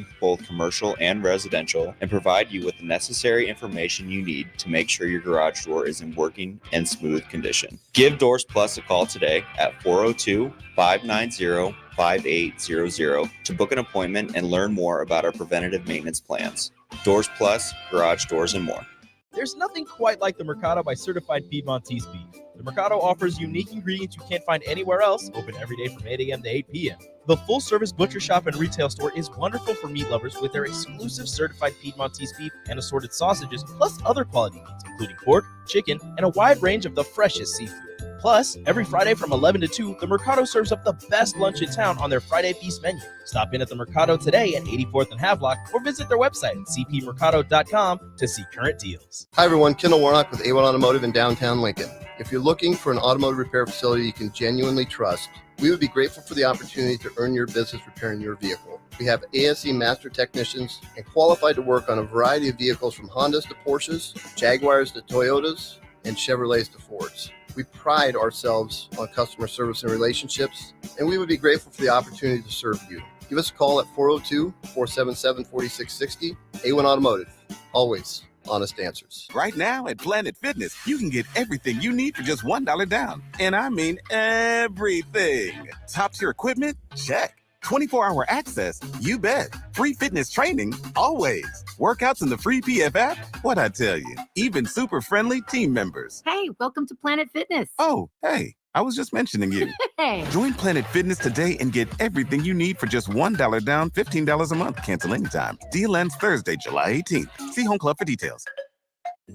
plumbing, both commercial and residential, and provide you with the necessary information you need to make sure your garage door is in working and smooth condition. Give Doors Plus a call today at 402-590-5800 to book an appointment and learn more about our preventative maintenance plans. Doors Plus, garage doors, and more. There's nothing quite like the Mercado by Certified Piedmontese beef. The Mercado offers unique ingredients you can't find anywhere else, open every day from 8 a.m. to 8 p.m. The full-service butcher shop and retail store is wonderful for meat lovers with their exclusive certified Piedmontese beef and assorted sausages, plus other quality meats, including pork, chicken, and a wide range of the freshest seafood. Plus, every Friday from 11 to 2, the Mercado serves up the best lunch in town on their Friday Feast menu. Stop in at the Mercado today at 84th and Havelock or visit their website at cpmercado.com to see current deals. Hi everyone, Kendall Warnock with A1 Automotive in downtown Lincoln. If you're looking for an automotive repair facility you can genuinely trust, we would be grateful for the opportunity to earn your business repairing your vehicle. We have ASE master technicians and qualified to work on a variety of vehicles from Hondas to Porsches, Jaguars to Toyotas, and Chevrolets to Fords. We pride ourselves on customer service and relationships, and we would be grateful for the opportunity to serve you. Give us a call at 402-477-4660. A1 Automotive, always honest answers. Right now at Planet Fitness, you can get everything you need for just $1 down. And I mean everything. Top tier equipment? Check. 24-hour access? You bet. Free fitness training? Always. Workouts in the free PF app? What'd I tell you? Even super friendly team members. Hey, welcome to Planet Fitness. Oh, hey, I was just mentioning you. Hey. Join Planet Fitness today and get everything you need for just $1 down, $15 a month. Cancel anytime. Deal ends Thursday, July 18th. See Home Club for details.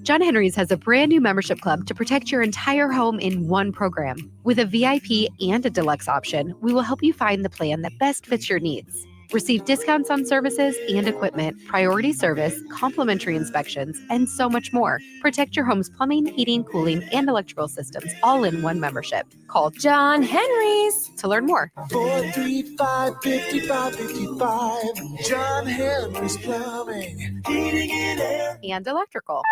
John Henry's has a brand new membership club to protect your entire home in one program. With a VIP and a deluxe option, we will help you find the plan that best fits your needs. Receive discounts on services and equipment, priority service, complimentary inspections, and so much more. Protect your home's plumbing, heating, cooling, and electrical systems all in one membership. Call John Henry's to learn more. 435-5555. John Henry's Plumbing, Heating and Air, and Electrical.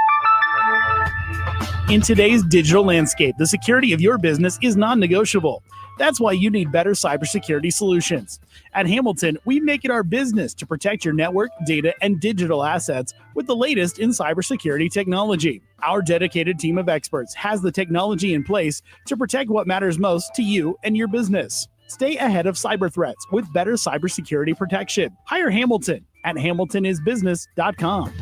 In today's digital landscape, the security of your business is non-negotiable. That's why you need better cybersecurity solutions. At Hamilton, we make it our business to protect your network, data, and digital assets with the latest in cybersecurity technology. Our dedicated team of experts has the technology in place to protect what matters most to you and your business. Stay ahead of cyber threats with better cybersecurity protection. Hire Hamilton at hamiltonisbusiness.com.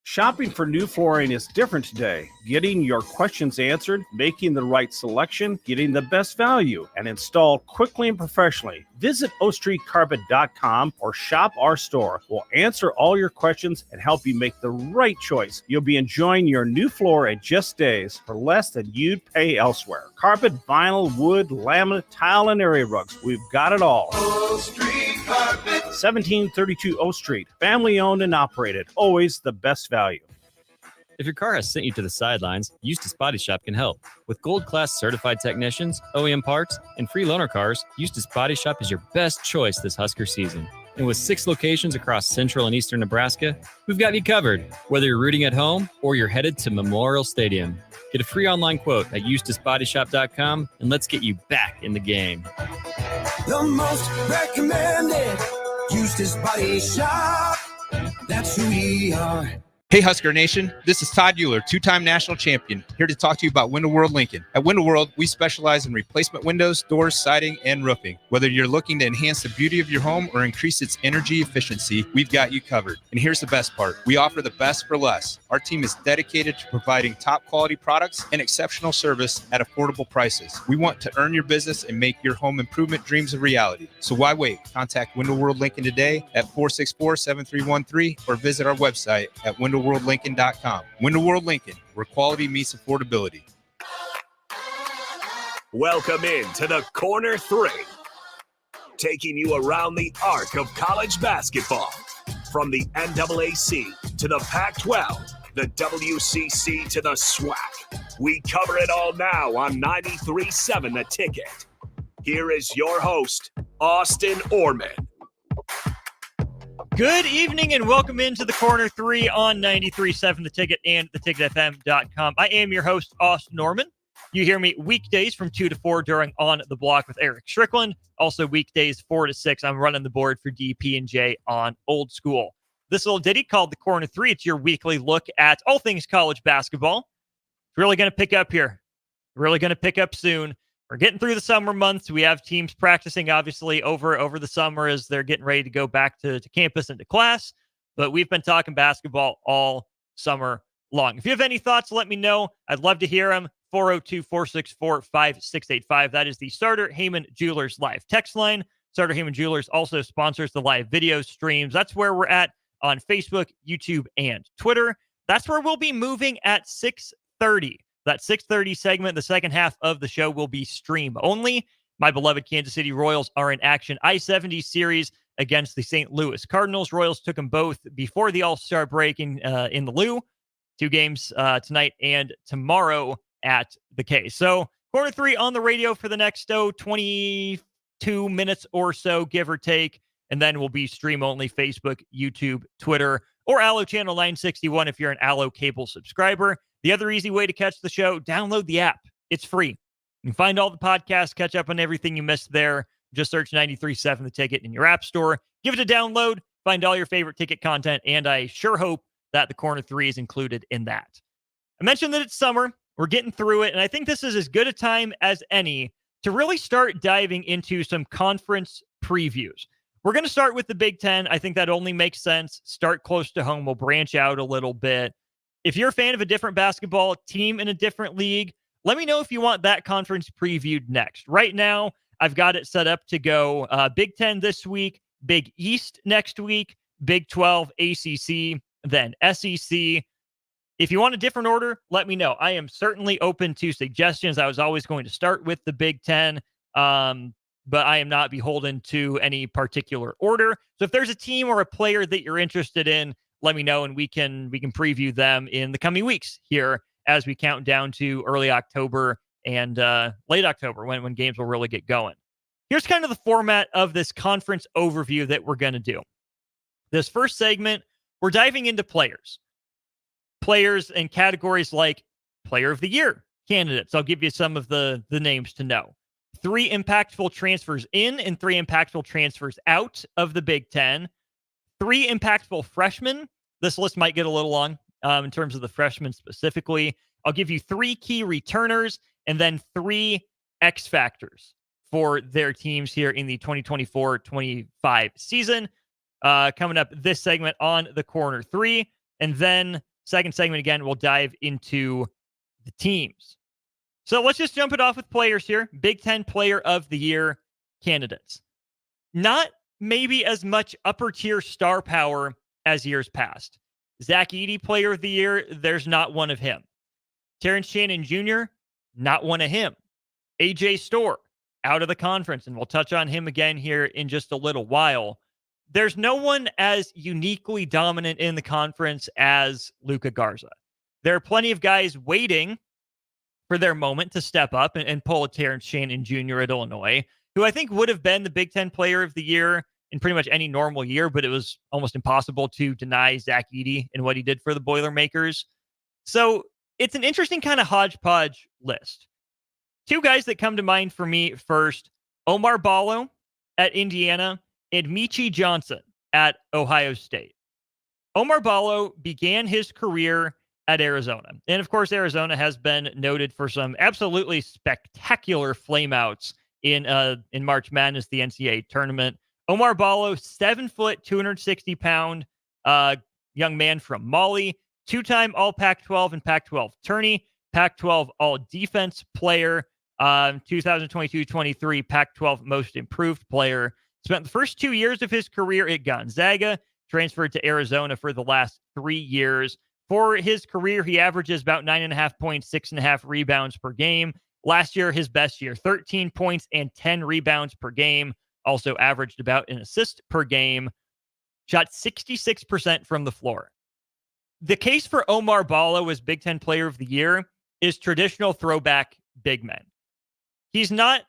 Shopping for new flooring is different today. Getting your questions answered, making the right selection, getting the best value, and installed quickly and professionally. Visit ostreetcarpet.com or shop our store. We'll answer all your questions and help you make the right choice. You'll be enjoying your new floor in just days for less than you'd pay elsewhere. Carpet, vinyl, wood, laminate, tile, and area rugs. We've got it all. O Street Carpet. 1732 O Street. Family owned and operated. Always the best value. If your car has sent you to the sidelines, Eustace Body Shop can help. With gold-class certified technicians, OEM parts, and free loaner cars, Eustace Body Shop is your best choice this Husker season. And with 6 locations across central and eastern Nebraska, we've got you covered, whether you're rooting at home or you're headed to Memorial Stadium. Get a free online quote at EustaceBodyShop.com, and let's get you back in the game. The most recommended Eustace Body Shop. That's who we are. Hey Husker Nation, this is Todd Euler, 2-time national champion, here to talk to you about Window World Lincoln. At Window World, we specialize in replacement windows, doors, siding, and roofing. Whether you're looking to enhance the beauty of your home or increase its energy efficiency, we've got you covered. And here's the best part. We offer the best for less. Our team is dedicated to providing top quality products and exceptional service at affordable prices. We want to earn your business and make your home improvement dreams a reality. So why wait? Contact Window World Lincoln today at 464-7313 or visit our website at windowworldlincoln.com. Window World Lincoln, where quality meets affordability. Welcome in to the Corner 3, taking you around the arc of college basketball. From the NAAC to the Pac-12, the WCC to the SWAC. We cover it all now on 93.7 The Ticket. Here is your host, Austin Oerman. Good evening and welcome into the Corner 3 on 93.7 The Ticket and theticketfm.com. I am your host, Austin Oerman. You hear me weekdays from 2 to 4 during On the Block with Eric Strickland. Also weekdays 4 to 6, I'm running the board for DP&J on Old School. This little ditty called The Corner 3, it's your weekly look at all things college basketball. It's really going to pick up here. Really going to pick up soon. We're getting through the summer months. We have teams practicing, obviously, over the summer as they're getting ready to go back to campus and to class. But we've been talking basketball all summer long. If you have any thoughts, let me know. I'd love to hear them. 402-464-5685. That is the Starter Heyman Jewelers live text line. Starter Heyman Jewelers also sponsors the live video streams. That's where we're at on Facebook, YouTube, and Twitter. That's where we'll be moving at 6:30. That 6:30 segment, the second half of the show, will be stream only. My beloved Kansas City Royals are in action. I-70 series against the St. Louis Cardinals. Royals took them both before the All-Star break in the Lou. 2 games tonight and tomorrow at the K. So Corner 3 on the radio for the next 22 minutes or so, give or take. And then we'll be stream only Facebook, YouTube, Twitter, or Allo Channel 961 if you're an Allo Cable subscriber. The other easy way to catch the show, download the app. It's free. You can find all the podcasts, catch up on everything you missed there. Just search 93.7 The Ticket in your app store. Give it a download. Find all your favorite ticket content. And I sure hope that the Corner 3 is included in that. I mentioned that it's summer. We're getting through it. And I think this is as good a time as any to really start diving into some conference previews. We're going to start with the Big Ten. I think that only makes sense. Start close to home. We'll branch out a little bit. If you're a fan of a different basketball team in a different league, let me know if you want that conference previewed next. Right now, I've got it set up to go Big Ten this week, Big East next week, Big 12, ACC, then SEC. If you want a different order, let me know. I am certainly open to suggestions. I was always going to start with the Big Ten, but I am not beholden to any particular order. So if there's a team or a player that you're interested in, let me know, and we can preview them in the coming weeks here as we count down to early October and late October when games will really get going. Here's kind of the format of this conference overview that we're going to do. This first segment, we're diving into players and categories like Player of the Year candidates. I'll give you some of the names to know. 3 impactful transfers in and 3 impactful transfers out of the Big Ten. 3 impactful freshmen. This list might get a little long in terms of the freshmen specifically. I'll give you 3 key returners and then 3 X factors for their teams here in the 2024-25 season. Coming up this segment on the Corner 3. And then second segment, again, we'll dive into the teams. So let's just jump it off with players here. Big Ten Player of the Year candidates. Not maybe as much upper tier star power as years past. Zach Edey, Player of the Year, there's not one of him. Terrence Shannon Jr., not one of him. AJ Storr, out of the conference, and we'll touch on him again here in just a little while. There's no one as uniquely dominant in the conference as Luka Garza. There are plenty of guys waiting for their moment to step up and pull a Terrence Shannon Jr. at Illinois, who I think would have been the Big Ten Player of the Year in pretty much any normal year, but it was almost impossible to deny Zach Edey and what he did for the Boilermakers. So it's an interesting kind of hodgepodge list. 2 guys that come to mind for me first, Omar Ballo at Indiana and Michi Johnson at Ohio State. Omar Ballo began his career at Arizona. And of course, Arizona has been noted for some absolutely spectacular flameouts in March Madness, the NCAA tournament. Omar Ballo, 7 foot, 260 pound young man from Mali, 2-time All Pac-12 and Pac-12 tourney, Pac-12 All Defense player, 2022-23 Pac-12 Most Improved player. Spent the first 2 years of his career at Gonzaga, transferred to Arizona for the last 3 years. For his career, he averages about 9.5 points, 6.5 rebounds per game. Last year, his best year, 13 points and 10 rebounds per game. Also averaged about an assist per game. Shot 66% from the floor. The case for Omar Ballo as Big Ten Player of the Year is traditional throwback big men. He's not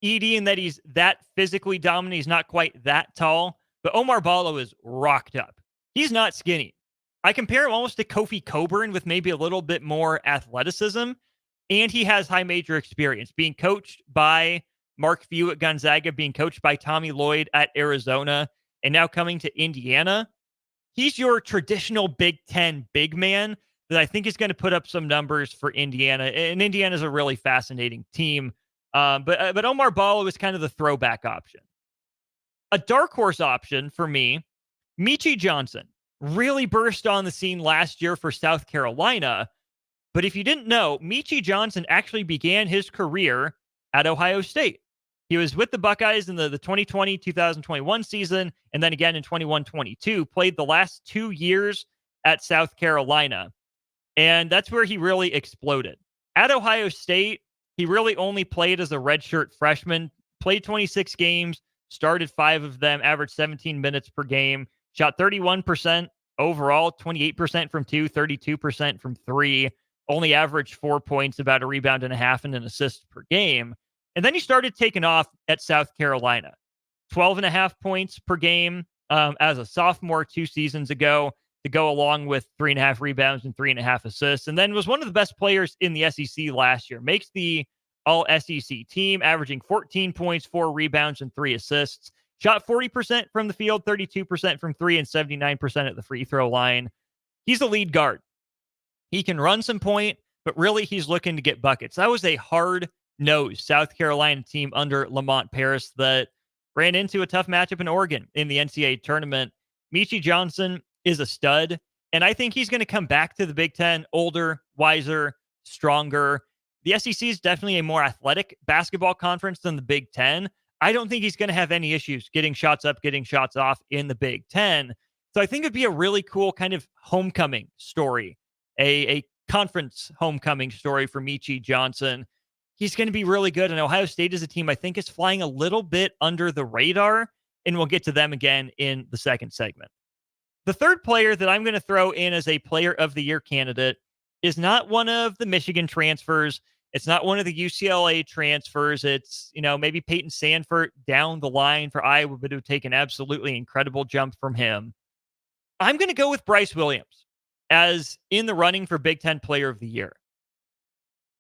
Edey in that he's that physically dominant. He's not quite that tall, but Omar Ballo is rocked up. He's not skinny. I compare him almost to Kofi Coburn with maybe a little bit more athleticism. And he has high major experience, being coached by Mark Few at Gonzaga, being coached by Tommy Lloyd at Arizona, and now coming to Indiana. He's your traditional Big Ten big man that I think is going to put up some numbers for Indiana. And Indiana's a really fascinating team. But Omar Ballo is kind of the throwback option. A dark horse option for me, Michi Johnson, really burst on the scene last year for South Carolina. But if you didn't know, Michi Johnson actually began his career at Ohio State. He was with the Buckeyes in the 2020-2021 season, and then again in 21-22, played the last 2 years at South Carolina. And that's where he really exploded. At Ohio State, he really only played as a redshirt freshman, played 26 games, started 5 of them, averaged 17 minutes per game, shot 31% overall, 28% from 2, 32% from 3, only averaged 4 points, about a rebound and a half, and an assist per game. And then he started taking off at South Carolina. 12.5 points per game as a sophomore 2 seasons ago, to go along with 3.5 rebounds and 3.5 assists. And then was one of the best players in the SEC last year. Makes the All-SEC team, averaging 14 points, 4 rebounds, and 3 assists. Shot 40% from the field, 32% from 3, and 79% at the free throw line. He's a lead guard. He can run some point, but really he's looking to get buckets. That was a hard-nosed South Carolina team under Lamont Paris that ran into a tough matchup in Oregon in the NCAA tournament. Michi Johnson is a stud, and I think he's going to come back to the Big Ten older, wiser, stronger. The SEC is definitely a more athletic basketball conference than the Big Ten. I don't think he's going to have any issues getting shots up, getting shots off in the Big Ten. So I think it'd be a really cool kind of homecoming story, a conference homecoming story for Michi Johnson. He's going to be really good. And Ohio State is a team I think is flying a little bit under the radar, and we'll get to them again in the second segment. The third player that I'm going to throw in as a player of the year candidate is not one of the Michigan transfers. It's not one of the UCLA transfers. It's, maybe Peyton Sandfort down the line for Iowa, but it would take an absolutely incredible jump from him. I'm going to go with Bryce Williams as in the running for Big Ten Player of the Year.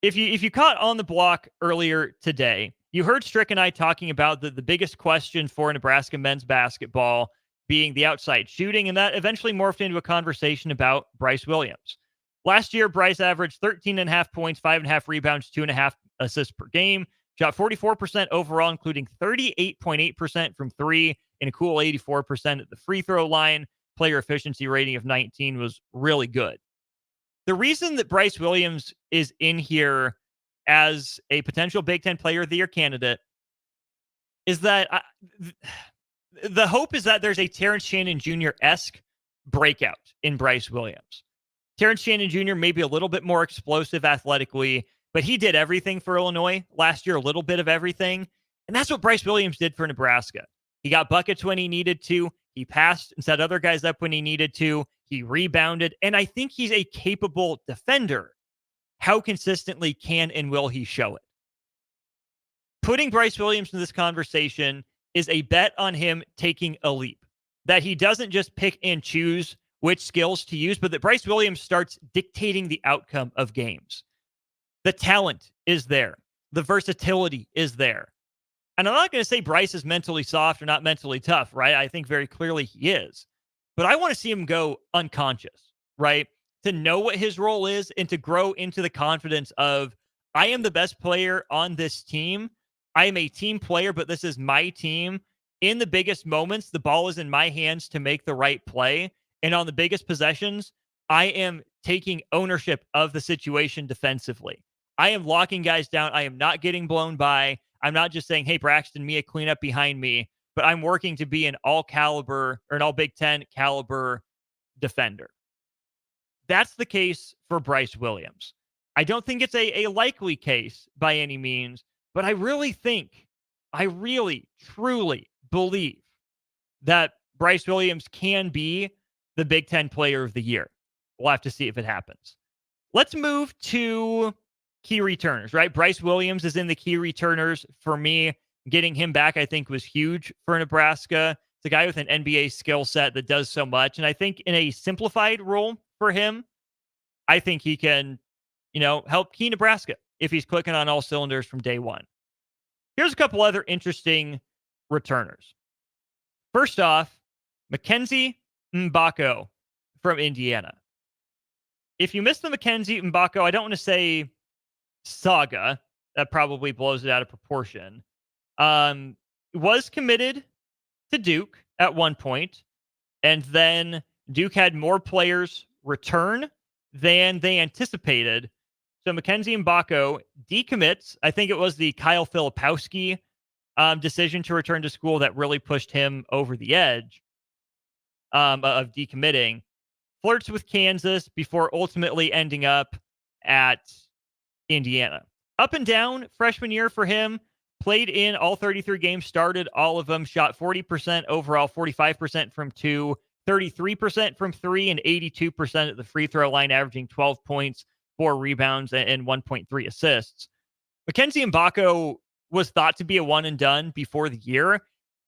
If you caught On the Block earlier today, you heard Strick and I talking about the biggest question for Nebraska men's basketball being the outside shooting, and that eventually morphed into a conversation about Bryce Williams. Last year, Bryce averaged 13.5 points, 5.5 rebounds, 2.5 assists per game, shot 44% overall, including 38.8% from 3 and a cool 84% at the free throw line. Player efficiency rating of 19 was really good. The reason that Bryce Williams is in here as a potential Big Ten Player of the Year candidate is that the hope is that there's a Terrence Shannon Jr.-esque breakout in Bryce Williams. Terrence Shannon Jr. may be a little bit more explosive athletically, but he did everything for Illinois last year, a little bit of everything. And that's what Bryce Williams did for Nebraska. He got buckets when he needed to. He passed and set other guys up when he needed to. He rebounded. And I think he's a capable defender. How consistently can and will he show it? Putting Bryce Williams in this conversation is a bet on him taking a leap. That he doesn't just pick and choose which skills to use, but that Bryce Williams starts dictating the outcome of games. The talent is there. The versatility is there. And I'm not going to say Bryce is mentally soft or not mentally tough, right? I think very clearly he is. But I want to see him go unconscious, right? To know what his role is and to grow into the confidence of, I am the best player on this team. I am a team player, but this is my team. In the biggest moments, the ball is in my hands to make the right play. And on the biggest possessions, I am taking ownership of the situation defensively. I am locking guys down. I am not getting blown by. I'm not just saying, hey, Braxton, Mia, clean up behind me, but I'm working to be an all caliber or an all Big Ten caliber defender. That's the case for Bryce Williams. I don't think it's a likely case by any means, but I really truly believe that Bryce Williams can be the Big Ten Player of the Year. We'll have to see if it happens. Let's move to key returners, right? Bryce Williams is in the key returners for me. Getting him back, I think, was huge for Nebraska. It's a guy with an NBA skill set that does so much. And I think in a simplified role for him, I think he can, help key Nebraska if he's clicking on all cylinders from day one. Here's a couple other interesting returners. First off, Mackenzie Mbako from Indiana. If you missed the Mackenzie Mbako, I don't want to say saga. That probably blows it out of proportion. Was committed to Duke at one point, and then Duke had more players return than they anticipated. So Mackenzie Mbako decommits. I think it was the Kyle Filipowski decision to return to school that really pushed him over the edge of decommitting. Flirts with Kansas before ultimately ending up at Indiana. Up and down freshman year for him. Played in all 33 games, started all of them, shot 40% overall, 45% from 2, 33% from 3, and 82% at the free throw line, averaging 12 points, 4 rebounds, and 1.3 assists. Mackenzie Mbako was thought to be a one and done before the year.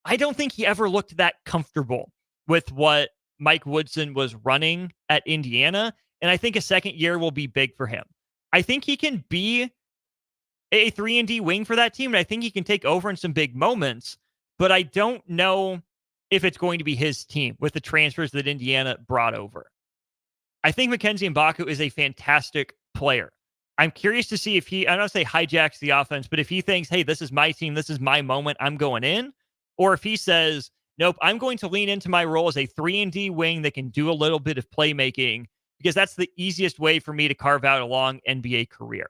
I don't think he ever looked that comfortable with what Mike Woodson was running at Indiana, and I think a second year will be big for him. I think he can be a 3-and-D wing for that team, and I think he can take over in some big moments, but I don't know if it's going to be his team with the transfers that Indiana brought over. I think Mackenzie Mbako is a fantastic player. I'm curious to see if he, I don't say hijacks the offense, but if he thinks, hey, this is my team, this is my moment, I'm going in, or if he says, nope, I'm going to lean into my role as a 3-and-D wing that can do a little bit of playmaking, because that's the easiest way for me to carve out a long NBA career.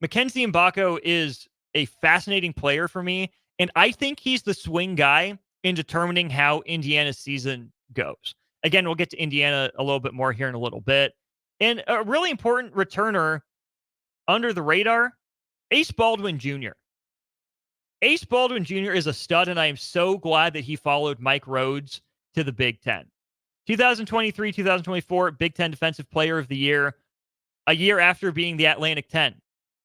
Mackenzie Mbako is a fascinating player for me, and I think he's the swing guy in determining how Indiana's season goes. Again, we'll get to Indiana a little bit more here in a little bit. And a really important returner under the radar, Ace Baldwin Jr. Ace Baldwin Jr. is a stud, and I am so glad that he followed Mike Rhodes to the Big Ten. 2023-2024 Big Ten Defensive Player of the Year, a year after being the Atlantic 10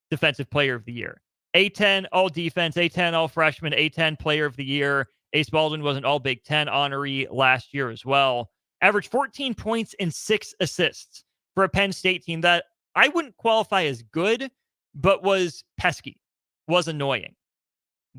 Defensive Player of the Year. A10 All Defense, A10 All Freshman, A10 Player of the Year. Ace Baldwin was an All Big Ten honoree last year as well. Averaged 14 points and 6 assists for a Penn State team that I wouldn't qualify as good, but was pesky, was annoying.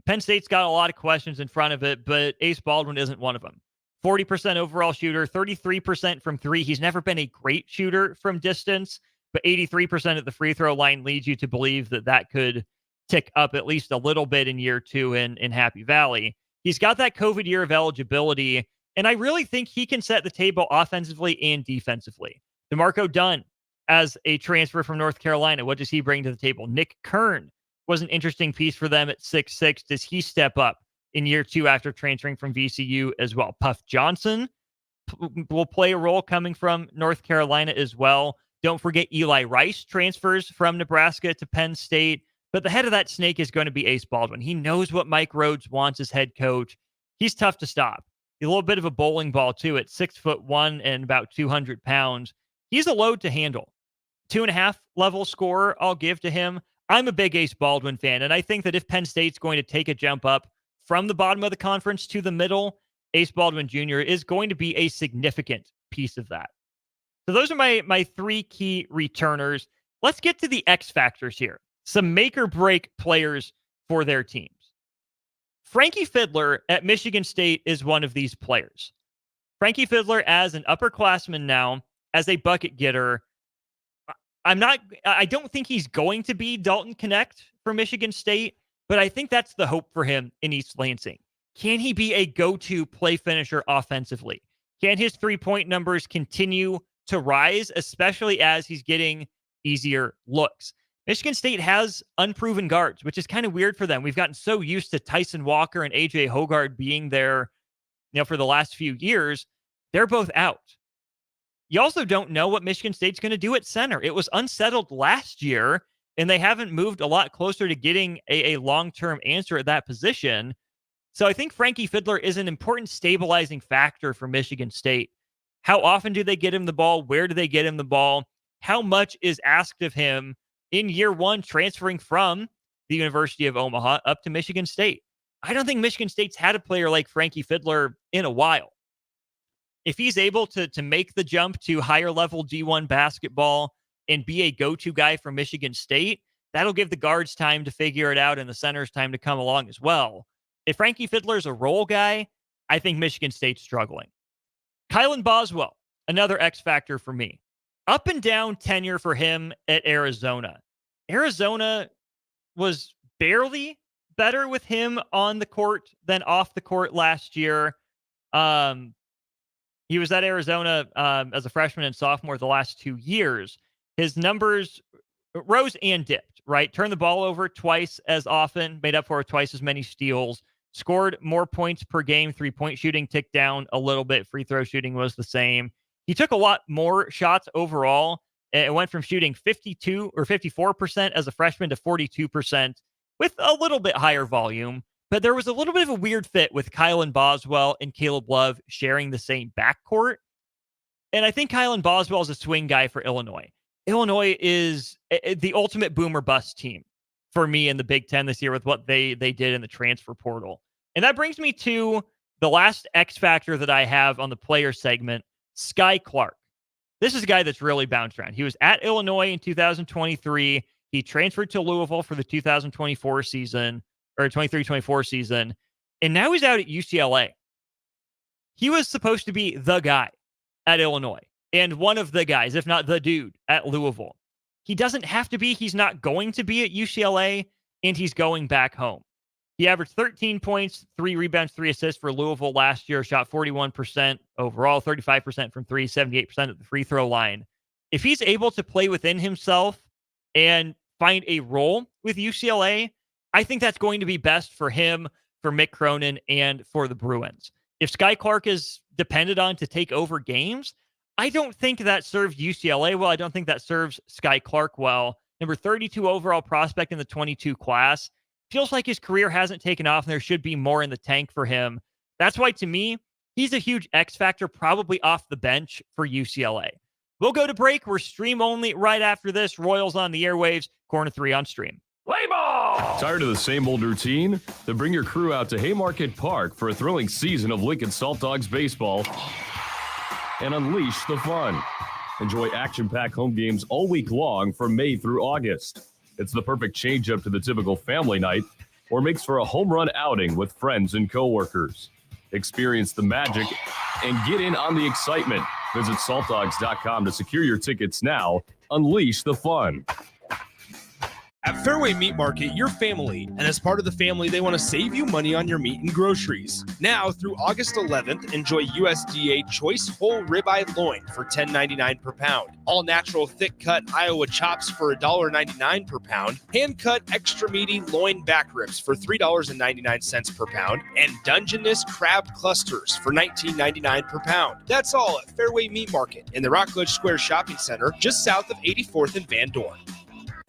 Penn State's got a lot of questions in front of it, but Ace Baldwin isn't one of them. 40% overall shooter, 33% from 3. He's never been a great shooter from distance, but 83% at the free throw line leads you to believe that that could tick up at least a little bit in year 2 in Happy Valley. He's got that COVID year of eligibility, and I really think he can set the table offensively and defensively. DeMarco Dunn, as a transfer from North Carolina, what does he bring to the table? Nick Kern was an interesting piece for them at 6'6". Does he step up in year 2 after transferring from VCU as well? Puff Johnson will play a role coming from North Carolina as well. Don't forget Eli Rice transfers from Nebraska to Penn State. But the head of that snake is going to be Ace Baldwin. He knows what Mike Rhodes wants as head coach. He's tough to stop. He's a little bit of a bowling ball, too, at 6'1" and about 200 pounds. He's a load to handle. 2.5 level scorer, I'll give to him. I'm a big Ace Baldwin fan, and I think that if Penn State's going to take a jump up from the bottom of the conference to the middle, Ace Baldwin Jr. is going to be a significant piece of that. So those are my 3 key returners. Let's get to the X factors here. Some make or break players for their teams. Frankie Fiddler at Michigan State is one of these players. Frankie Fiddler as an upperclassman now, as a bucket getter. I don't think he's going to be Dalton Connect for Michigan State, but I think that's the hope for him in East Lansing. Can he be a go-to play finisher offensively? Can his 3-point numbers continue to rise, especially as he's getting easier looks? Michigan State has unproven guards, which is kind of weird for them. We've gotten so used to Tyson Walker and AJ Hoggard being there, for the last few years. They're both out. You also don't know what Michigan State's going to do at center. It was unsettled last year, and they haven't moved a lot closer to getting a long-term answer at that position. So I think Frankie Fiddler is an important stabilizing factor for Michigan State. How often do they get him the ball? Where do they get him the ball? How much is asked of him in year 1 transferring from the University of Omaha up to Michigan State? I don't think Michigan State's had a player like Frankie Fiddler in a while. If he's able to make the jump to higher level D1 basketball and be a go-to guy for Michigan State, That'll give the guards time to figure it out and the centers time to come along as well. If Frankie Fiddler's a role guy, I think Michigan State's struggling. Kylan Boswell, another X factor for me. Up and down tenure for him at Arizona. Arizona was barely better with him on the court than off the court last year. He was at Arizona as a freshman and sophomore the last 2 years. His numbers rose and dipped, right? Turned the ball over twice as often, made up for it twice as many steals, scored more points per game. 3-point shooting ticked down a little bit. Free throw shooting was the same. He took a lot more shots overall. It went from shooting 52 or 54% as a freshman to 42% with a little bit higher volume. But there was a little bit of a weird fit with Kylan Boswell and Caleb Love sharing the same backcourt. And I think Kylan Boswell is a swing guy for Illinois. Illinois is the ultimate boom or bust team for me in the Big Ten this year with what they did in the transfer portal. And that brings me to the last X factor that I have on the player segment, Sky Clark. This is a guy that's really bounced around. He was at Illinois in 2023. He transferred to Louisville for the 2024 season, or 23-24 season, and now he's out at UCLA. He was supposed to be the guy at Illinois and one of the guys, if not the dude, at Louisville. He doesn't have to be. He's not going to be at UCLA, and he's going back home. He averaged 13 points, 3 rebounds, 3 assists for Louisville last year, shot 41% overall, 35% from 3, 78% at the free throw line. If he's able to play within himself and find a role with UCLA, I think that's going to be best for him, for Mick Cronin, and for the Bruins. If Sky Clark is depended on to take over games, I don't think that serves UCLA well. I don't think that serves Sky Clark well. Number 32 overall prospect in the 22 class. Feels like his career hasn't taken off and there should be more in the tank for him. That's why, to me, he's a huge X factor, probably off the bench for UCLA. We'll go to break. We're stream only right after this. Royals on the airwaves, Corner 3 on stream. Play ball! Tired of the same old routine? Then bring your crew out to Haymarket Park for a thrilling season of Lincoln Salt Dogs baseball and unleash the fun. Enjoy action-packed home games all week long from May through August. It's the perfect change-up to the typical family night or makes for a home run outing with friends and coworkers. Experience the magic and get in on the excitement. Visit saltdogs.com to secure your tickets now. Unleash the fun. At Fairway Meat Market, you're family, and as part of the family, they want to save you money on your meat and groceries. Now, through August 11th, enjoy USDA Choice Whole Ribeye Loin for $10.99 per pound. All natural thick-cut Iowa chops for $1.99 per pound. Hand-cut extra meaty loin back ribs for $3.99 per pound. And Dungeness crab clusters for $19.99 per pound. That's all at Fairway Meat Market in the Rockledge Square Shopping Center, just south of 84th and Van Dorn.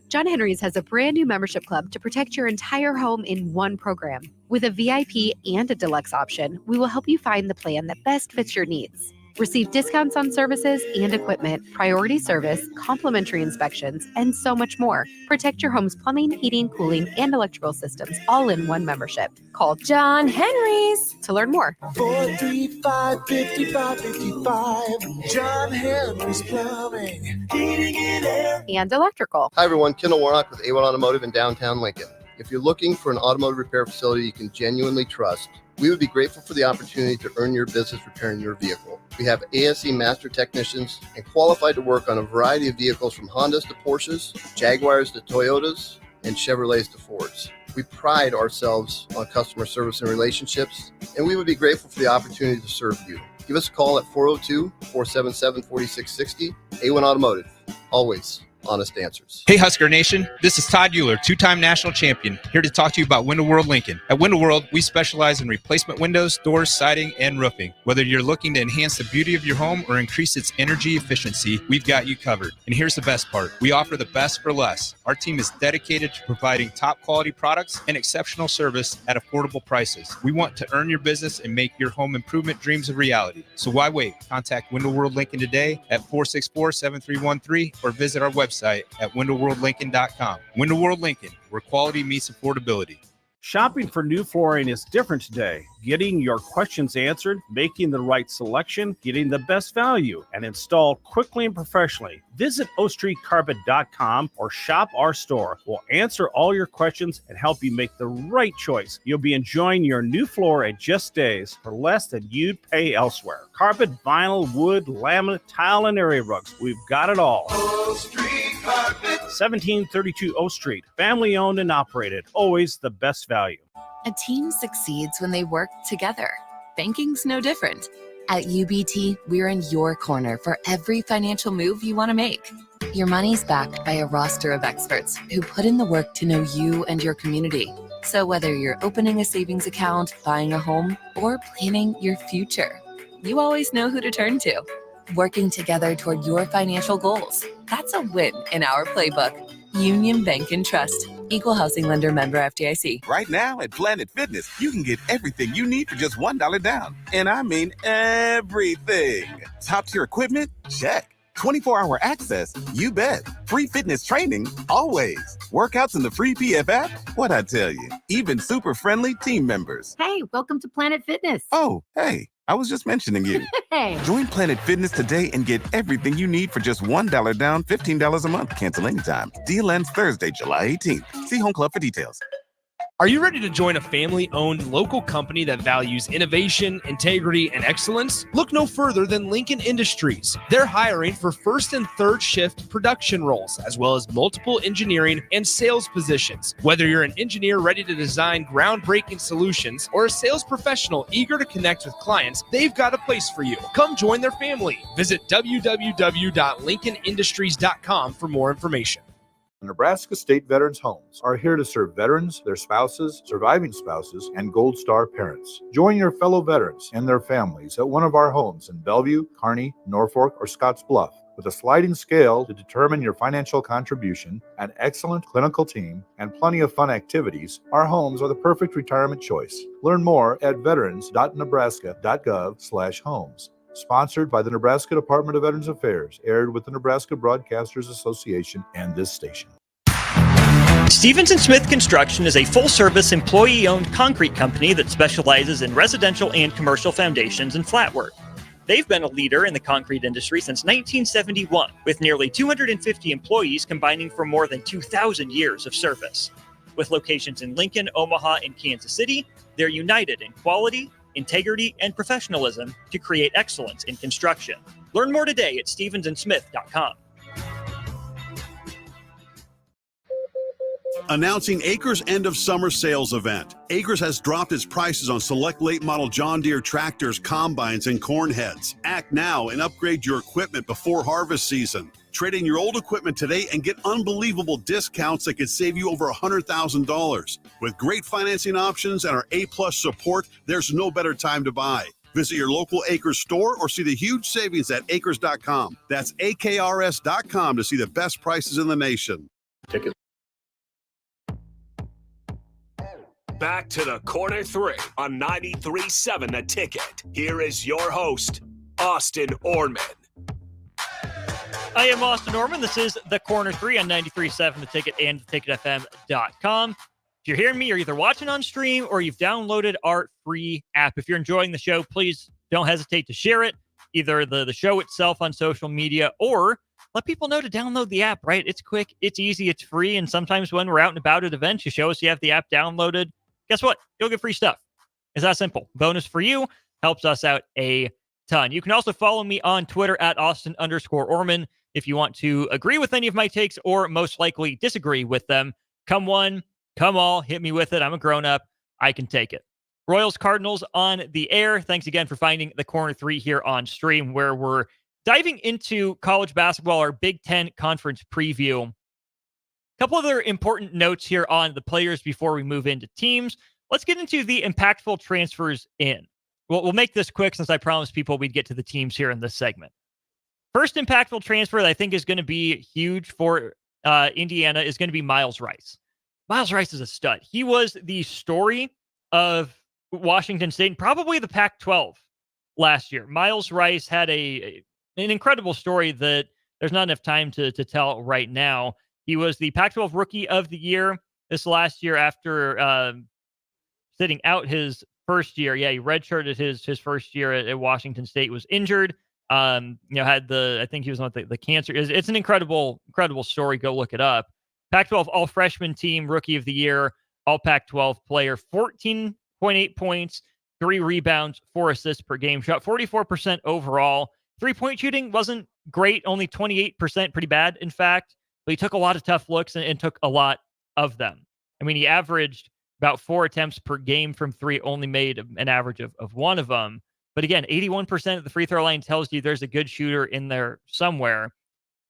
John Henry's has a brand new membership club to protect your entire home in one program. With a VIP and a deluxe option, we will help you find the plan that best fits your needs. Receive discounts on services and equipment, priority service, complimentary inspections, and so much more. Protect your home's plumbing, heating, cooling, and electrical systems all in one membership. Call John Henry's to learn more. 435-5555. John Henry's Plumbing, Heating and Air. And electrical. Hi, everyone. Kendall Warnock with A1 Automotive in downtown Lincoln. If you're looking for an automotive repair facility you can genuinely trust, we would be grateful for the opportunity to earn your business repairing your vehicle. We have ASE master technicians and qualified to work on a variety of vehicles from Hondas to Porsches, Jaguars to Toyotas, and Chevrolets to Fords. We pride ourselves on customer service and relationships, and we would be grateful for the opportunity to serve you. Give us a call at 402-477-4660. A1 Automotive, always honest answers. Hey Husker Nation, this is Todd Euler, 2-time national champion, here to talk to you about Window World Lincoln. At Window World, we specialize in replacement windows, doors, siding, and roofing. Whether you're looking to enhance the beauty of your home or increase its energy efficiency, we've got you covered. And here's the best part. We offer the best for less. Our team is dedicated to providing top quality products and exceptional service at affordable prices. We want to earn your business and make your home improvement dreams a reality. So why wait? Contact Window World Lincoln today at 464-7313 or visit our website at windowworldlincoln.com. Window World Lincoln, where quality meets affordability. Shopping for new flooring is different today. Getting your questions answered, making the right selection, getting the best value, and installed quickly and professionally. Visit OStreetCarpet.com or shop our store. We'll answer all your questions and help you make the right choice. You'll be enjoying your new floor in just days for less than you'd pay elsewhere. Carpet, vinyl, wood, laminate, tile, and area rugs. We've got it all. O Street Carpet. 1732 O Street. Family owned and operated. Always the best value. A team succeeds when they work together. Banking's no different. At UBT, we're in your corner for every financial move you want to make. Your money's backed by a roster of experts who put in the work to know you and your community. So whether you're opening a savings account, buying a home, or planning your future, you always know who to turn to. Working together toward your financial goals. That's a win in our playbook. Union Bank and Trust. Equal housing lender, member FDIC. Right now at Planet Fitness, you can get everything you need for just $1 down. And I mean everything. Top tier equipment? Check. 24-hour access? You bet. Free fitness training? Always. Workouts in the free PF app? What'd I tell you? Even super friendly team members. Hey, welcome to Planet Fitness. Oh, hey. I was just mentioning you. Hey. Join Planet Fitness today and get everything you need for just $1 down, $15 a month. Cancel anytime. Deal ends Thursday, July 18th. See Home Club for details. Are you ready to join a family-owned local company that values innovation, integrity, and excellence? Look no further than Lincoln Industries. They're hiring for first and third shift production roles, as well as multiple engineering and sales positions. Whether you're an engineer ready to design groundbreaking solutions or a sales professional eager to connect with clients, they've got a place for you. Come join their family. Visit www.lincolnindustries.com for more information. Nebraska State Veterans Homes are here to serve veterans, their spouses, surviving spouses, and Gold Star parents. Join your fellow veterans and their families at one of our homes in Bellevue, Kearney, Norfolk, or Scottsbluff. With a sliding scale to determine your financial contribution, an excellent clinical team, and plenty of fun activities, our homes are the perfect retirement choice. Learn more at veterans.nebraska.gov/homes. Sponsored by the Nebraska Department of Veterans Affairs, aired with the Nebraska Broadcasters Association and this station. Stevens & Smith Construction is a full-service, employee-owned concrete company that specializes in residential and commercial foundations and flat work. They've been a leader in the concrete industry since 1971, with nearly 250 employees combining for more than 2,000 years of service. With locations in Lincoln, Omaha, and Kansas City, they're united in quality, integrity, and professionalism to create excellence in construction. Learn more today at stevensandsmith.com. Announcing Acres' end of summer sales event. Acres has dropped its prices on select late model John Deere tractors, combines, and corn heads. Act now and upgrade your equipment before harvest season. Trade in your old equipment today and get unbelievable discounts that could save you over $100,000. With great financing options and our A-plus support, there's no better time to buy. Visit your local Acres store or see the huge savings at acres.com. That's AKRS.com to see the best prices in the nation. Ticket. Back to the Corner 3 on 93.7 The Ticket. Here is your host, Austin Oerman. I am Austin Oerman. This is the Corner 3 on 93.7 The Ticket and theticketfm.com. If you're hearing me, you're either watching on stream or you've downloaded our free app. If you're enjoying the show, please don't hesitate to share it, either the show itself on social media or let people know to download the app, right? It's quick, it's easy, it's free, and sometimes when we're out and about at events, you show us you have the app downloaded. Guess what? You'll get free stuff. It's that simple. Bonus for you. Helps us out a ton. You can also follow me on Twitter at Austin_Oerman if you want to agree with any of my takes or most likely disagree with them. Come one, come all, hit me with it. I'm a grown-up. I can take it. Royals Cardinals on the air. Thanks again for finding the Corner 3 here on stream, where we're diving into college basketball, our Big Ten Conference preview. A couple other important notes here on the players before we move into teams. Let's get into the impactful transfers in. We'll make this quick since I promised people we'd get to the teams here in this segment. First impactful transfer that I think is going to be huge for Indiana is going to be Miles Rice. Miles Rice is a stud. He was the story of Washington State, probably the Pac-12 last year. Miles Rice had an incredible story that there's not enough time to tell right now. He was the Pac-12 Rookie of the Year this last year after sitting out his first year. Yeah, he redshirted his first year at Washington State, was injured. Had I think he was on the cancer. It's an incredible story. Go look it up. Pac-12 all freshman team, rookie of the year, all Pac-12 player, 14.8 points, 3 rebounds, 4 assists per game, shot 44% overall. 3-point shooting wasn't great, only 28%, pretty bad, in fact, but he took a lot of tough looks and took a lot of them. I mean, he averaged about 4 attempts per game from 3, only made an average of 1 of them. But again, 81% of the free throw line tells you there's a good shooter in there somewhere.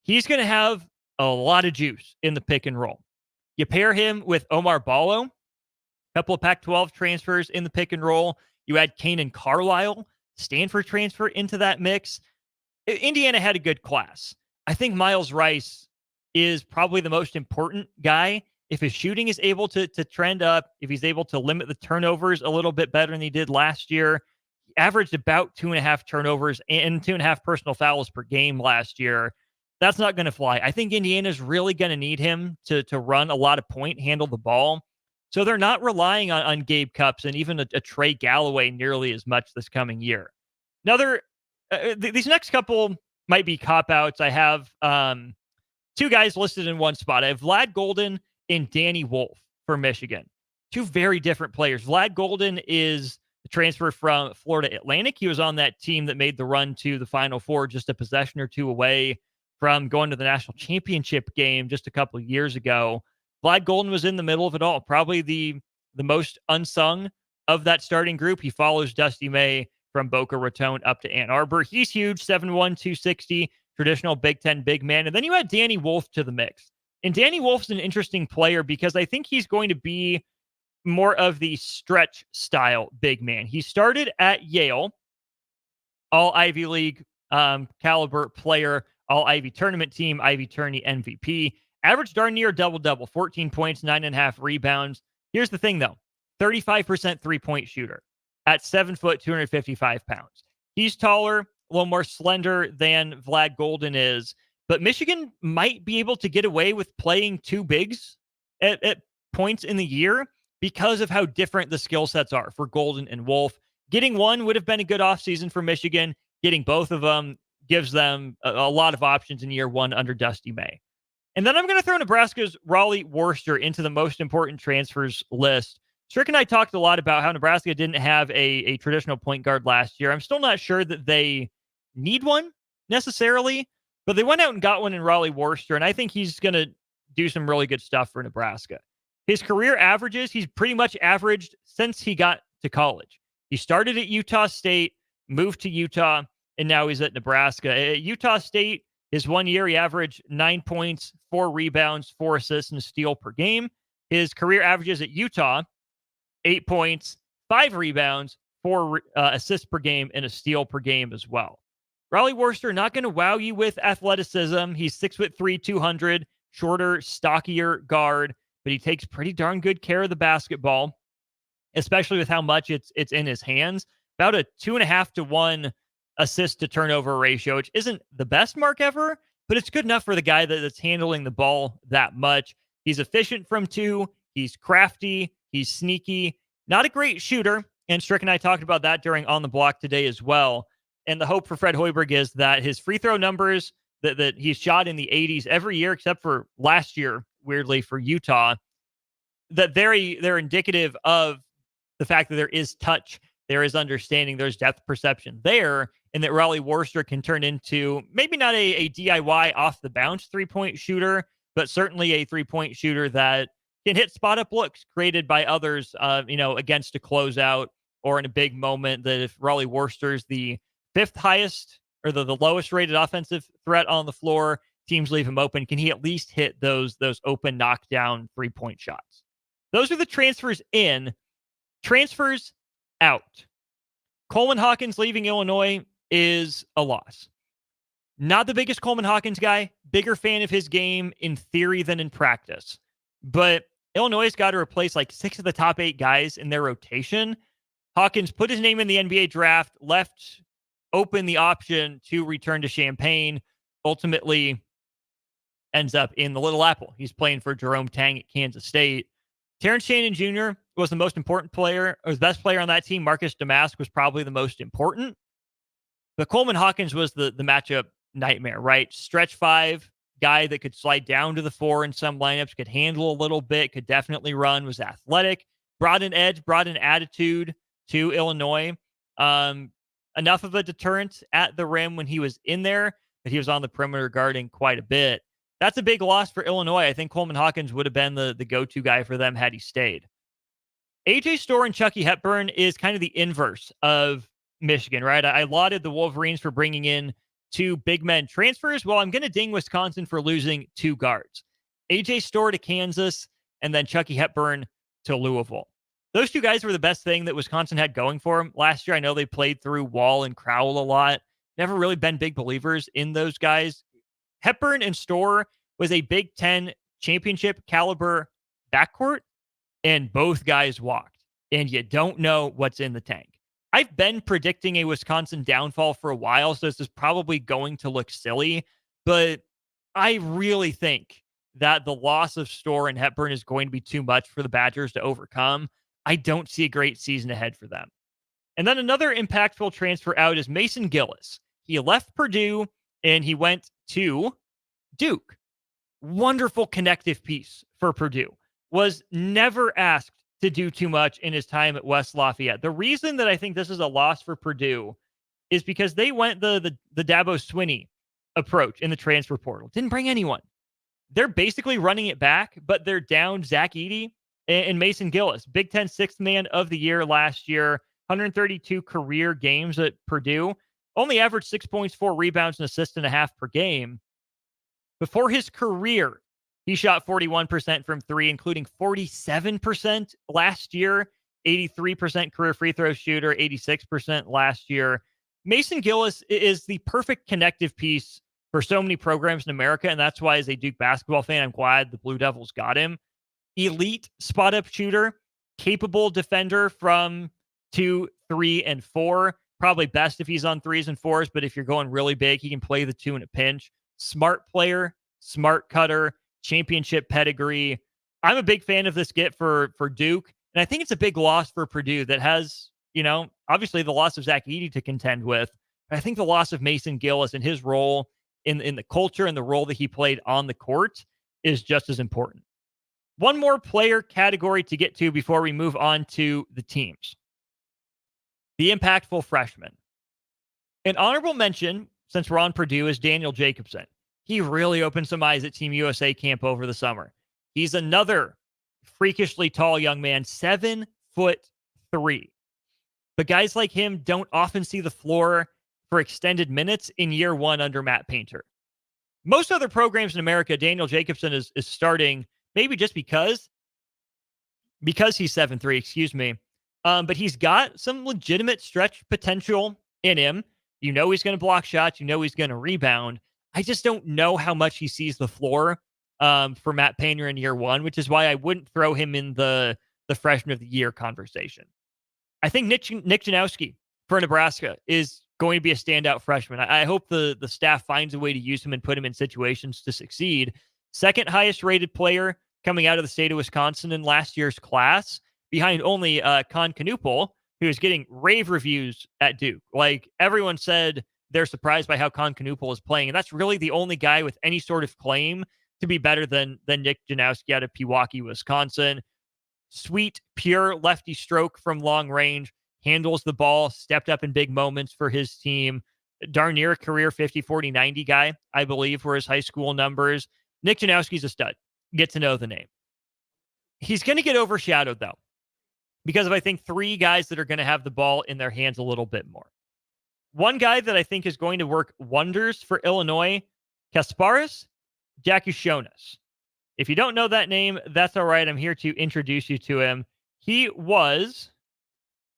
He's going to have a lot of juice in the pick and roll. You pair him with Omar Ballo, a couple of Pac-12 transfers in the pick and roll. You add Kanan Carlisle, Stanford transfer into that mix. Indiana had a good class. I think Miles Rice is probably the most important guy. If his shooting is able to trend up, if he's able to limit the turnovers a little bit better than he did last year, he averaged about 2.5 turnovers and 2.5 personal fouls per game last year. That's not going to fly. I think Indiana's really going to need him to run a lot of point, handle the ball. So they're not relying on Gabe Cupps and even a Trey Galloway nearly as much this coming year. These next couple might be cop-outs. I have 2 guys listed in one spot. I have Vlad Golden and Danny Wolf for Michigan. 2 very different players. Vlad Golden is a transfer from Florida Atlantic. He was on that team that made the run to the Final Four, just a possession or 2 away from going to the national championship game just a couple of years ago. Vlad Golden was in the middle of it all, probably the most unsung of that starting group. He follows Dusty May from Boca Raton up to Ann Arbor. He's huge, 7'1", 260, traditional Big Ten big man. And then you add Danny Wolf to the mix. And Danny Wolf's an interesting player because I think he's going to be more of the stretch style big man. He started at Yale, all Ivy League caliber player, all Ivy tournament team, Ivy tourney MVP. Average darn near double-double, 14 points, 9.5 rebounds. Here's the thing, though. 35% three-point shooter at 7 foot, 255 pounds. He's taller, a little more slender than Vlad Golden is, but Michigan might be able to get away with playing 2 bigs at points in the year because of how different the skill sets are for Golden and Wolf. Getting one would have been a good offseason for Michigan. Getting both of them gives them a lot of options in year 1 under Dusty May. And then I'm going to throw Nebraska's Raleigh Worcester into the most important transfers list. Strick and I talked a lot about how Nebraska didn't have a traditional point guard last year. I'm still not sure that they need one necessarily, but they went out and got one in Raleigh Worcester, and I think he's going to do some really good stuff for Nebraska. His career averages, he's pretty much averaged since he got to college. He started at Utah State, moved to Utah, and now he's at Nebraska. At Utah State, his 1 year, he averaged 9 points, 4 rebounds, 4 assists, and a steal per game. His career averages at Utah, 8 points, 5 rebounds, 4 assists per game, and a steal per game as well. Raleigh Worcester, not going to wow you with athleticism. He's 6'3", 200, shorter, stockier guard, but he takes pretty darn good care of the basketball, especially with how much it's in his hands. About a 2.5 to 1 assist to turnover ratio, which isn't the best mark ever, but it's good enough for the guy that's handling the ball that much. He's efficient from 2. He's crafty. He's sneaky. Not a great shooter. And Strick and I talked about that during On the Block today as well. And the hope for Fred Hoiberg is that his free throw numbers that he's shot in the 80s every year, except for last year, weirdly, for Utah, that they're indicative of the fact that there is touch, there is understanding, there's depth perception there, and that Raleigh Worcester can turn into maybe not a DIY off the bounce 3-point shooter, but certainly a 3-point shooter that can hit spot up looks created by others, against a closeout or in a big moment. That if Raleigh Worcester's the 5th highest or the lowest rated offensive threat on the floor, teams leave him open. Can he at least hit those open knockdown 3-point shots? Those are the transfers in. Transfers out. Coleman Hawkins leaving Illinois is a loss. Not the biggest Coleman Hawkins guy. Bigger fan of his game in theory than in practice. But Illinois has got to replace like 6 of the top 8 guys in their rotation. Hawkins put his name in the NBA draft, left open the option to return to Champaign, ultimately ends up in the Little Apple. He's playing for Jerome Tang at Kansas State. Terrence Shannon Jr., was the most important player, or the best player on that team. Marcus Damask was probably the most important. But Coleman Hawkins was the matchup nightmare, right? Stretch 5, guy that could slide down to the 4 in some lineups, could handle a little bit, could definitely run, was athletic, brought an edge, brought an attitude to Illinois. Enough of a deterrent at the rim when he was in there, but he was on the perimeter guarding quite a bit. That's a big loss for Illinois. I think Coleman Hawkins would have been the go-to guy for them had he stayed. AJ Storr and Chucky Hepburn is kind of the inverse of Michigan, right? I lauded the Wolverines for bringing in 2 big men transfers. Well, I'm going to ding Wisconsin for losing 2 guards. AJ Storr to Kansas and then Chucky Hepburn to Louisville. Those 2 guys were the best thing that Wisconsin had going for them last year. I know they played through Wall and Crowell a lot. Never really been big believers in those guys. Hepburn and Storr was a Big Ten championship caliber backcourt, and both guys walked, and you don't know what's in the tank. I've been predicting a Wisconsin downfall for a while, so this is probably going to look silly, but I really think that the loss of Storr and Hepburn is going to be too much for the Badgers to overcome. I don't see a great season ahead for them. And then another impactful transfer out is Mason Gillis. He left Purdue and he went to Duke. Wonderful connective piece for Purdue. Was never asked to do too much in his time at West Lafayette. The reason that I think this is a loss for Purdue is because they went the Dabo Swinney approach in the transfer portal. Didn't bring anyone. They're basically running it back, but they're down Zach Edey and Mason Gillis. Big Ten 6th man of the year last year, 132 career games at Purdue. Only averaged 6 points, 4 rebounds, and assists and a half per game. Before his career, he shot 41% from 3, including 47% last year, 83% career free throw shooter, 86% last year. Mason Gillis is the perfect connective piece for so many programs in America, and that's why, as a Duke basketball fan, I'm glad the Blue Devils got him. Elite spot-up shooter, capable defender from 2, 3, and 4. Probably best if he's on 3s and 4s, but if you're going really big, he can play the 2 in a pinch. Smart player, smart cutter, championship pedigree. I'm a big fan of this get for Duke, and I think it's a big loss for Purdue that has, obviously the loss of Zach Edey to contend with, but I think the loss of Mason Gillis and his role in the culture and the role that he played on the court is just as important. One more player category to get to before we move on to the teams. The impactful freshman. An honorable mention, since we're on Purdue, is Daniel Jacobson. He really opened some eyes at Team USA camp over the summer. He's another freakishly tall young man, 7'3". But guys like him don't often see the floor for extended minutes in year 1 under Matt Painter. Most other programs in America, Daniel Jacobson is starting maybe just because he's 7'3", but he's got some legitimate stretch potential in him. You know he's going to block shots. You know he's going to rebound. I just don't know how much he sees the floor for Matt Painter in year 1, which is why I wouldn't throw him in the freshman of the year conversation. I think Nick Janowski for Nebraska is going to be a standout freshman. I hope the staff finds a way to use him and put him in situations to succeed. Second highest rated player coming out of the state of Wisconsin in last year's class, behind only Con Knuppel, who is getting rave reviews at Duke. Like, everyone said they're surprised by how Con Knuppel is playing, and that's really the only guy with any sort of claim to be better than Nick Janowski out of Pewaukee, Wisconsin. Sweet, pure lefty stroke from long range, handles the ball, stepped up in big moments for his team. Darn near a career 50, 40, 90 guy, I believe, were his high school numbers. Nick Janowski's a stud. Get to know the name. He's going to get overshadowed, though, because of, I think, 3 guys that are going to have the ball in their hands a little bit more. One guy that I think is going to work wonders for Illinois, Kasparas Jakushonas. If you don't know that name, that's all right. I'm here to introduce you to him. He was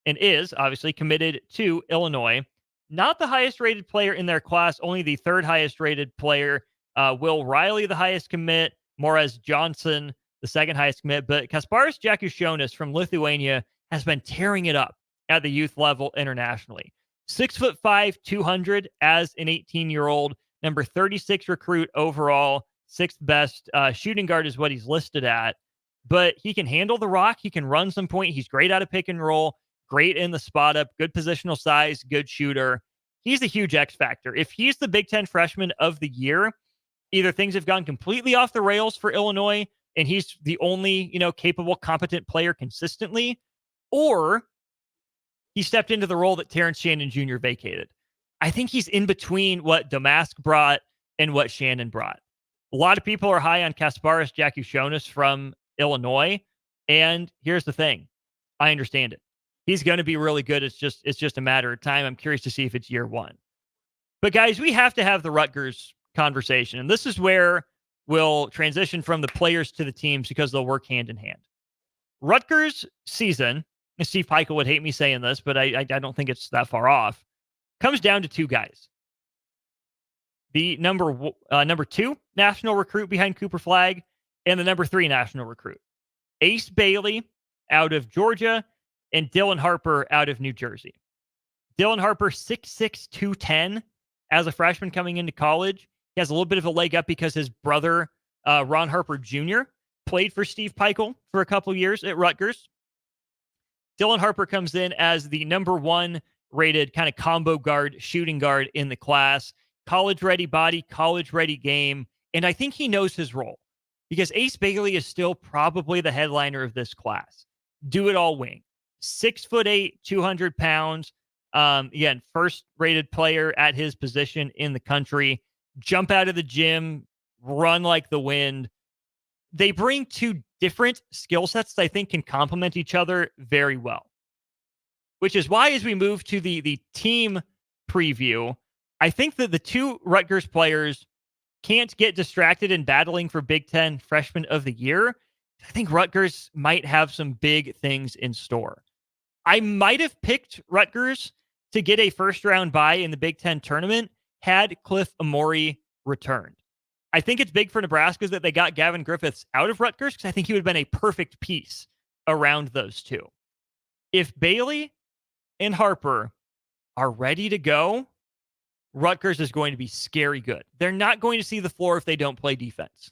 and is obviously committed to Illinois. Not the highest rated player in their class, only the 3rd highest rated player. Will Riley, the highest commit. Morez Johnson, the 2nd highest commit. But Kasparas Jakushonas from Lithuania has been tearing it up at the youth level internationally. 6'5", 200 as an 18-year-old, number 36 recruit overall, 6th best shooting guard is what he's listed at. but he can handle the rock. He can run some point. He's great out of pick and roll, great in the spot up, good positional size, good shooter. He's a huge X factor. If he's the Big Ten freshman of the year, either things have gone completely off the rails for Illinois and he's the only, capable, competent player consistently, or he stepped into the role that Terrence Shannon Jr. vacated. I think he's in between what Domask brought and what Shannon brought. A lot of people are high on Kasparas Jakushonis from Illinois, and here's the thing. I understand it. He's going to be really good. It's just a matter of time. I'm curious to see if it's year one. But guys, we have to have the Rutgers conversation, and this is where we'll transition from the players to the teams because they'll work hand in hand. Rutgers season, and Steve Pikiell would hate me saying this, but I don't think it's that far off, comes down to two guys. The number 2 national recruit behind Cooper Flagg and the number 3 national recruit. Ace Bailey out of Georgia and Dylan Harper out of New Jersey. Dylan Harper, 6'6", 210 as a freshman coming into college. He has a little bit of a leg up because his brother, Ron Harper Jr., played for Steve Pikiell for a couple years at Rutgers. Dylan Harper comes in as the number 1 rated kind of combo guard, shooting guard in the class. College-ready body, college-ready game. And I think he knows his role because Ace Bailey is still probably the headliner of this class. Do-it-all wing. 6'8", 200 pounds. Again, first-rated player at his position in the country. Jump out of the gym, run like the wind. They bring two different skill sets that I think can complement each other very well. Which is why, as we move to the team preview, I think that the two Rutgers players can't get distracted in battling for Big Ten Freshman of the Year. I think Rutgers might have some big things in store. I might have picked Rutgers to get a first-round bye in the Big Ten tournament had Cliff Amori returned. I think it's big for Nebraska that they got Gavin Griffiths out of Rutgers because I think he would have been a perfect piece around those two. If Bailey and Harper are ready to go, Rutgers is going to be scary good. They're not going to see the floor if they don't play defense.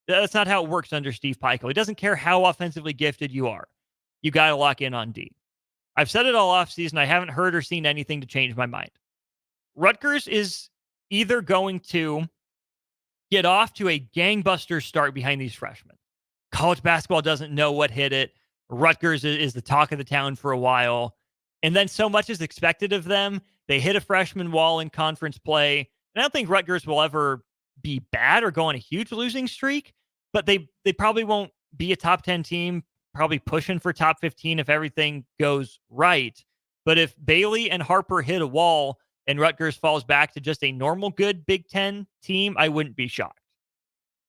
That's not how it works under Steve Pikiell. He doesn't care how offensively gifted you are. You got to lock in on D. I've said it all offseason. I haven't heard or seen anything to change my mind. Rutgers is either going to get off to a gangbuster start behind these freshmen. College basketball doesn't know what hit it. Rutgers is the talk of the town for a while. And then so much is expected of them. They hit a freshman wall in conference play. And I don't think Rutgers will ever be bad or go on a huge losing streak, but they probably won't be a top 10 team, probably pushing for top 15 if everything goes right. But if Bailey and Harper hit a wall and Rutgers falls back to just a normal good Big Ten team, I wouldn't be shocked.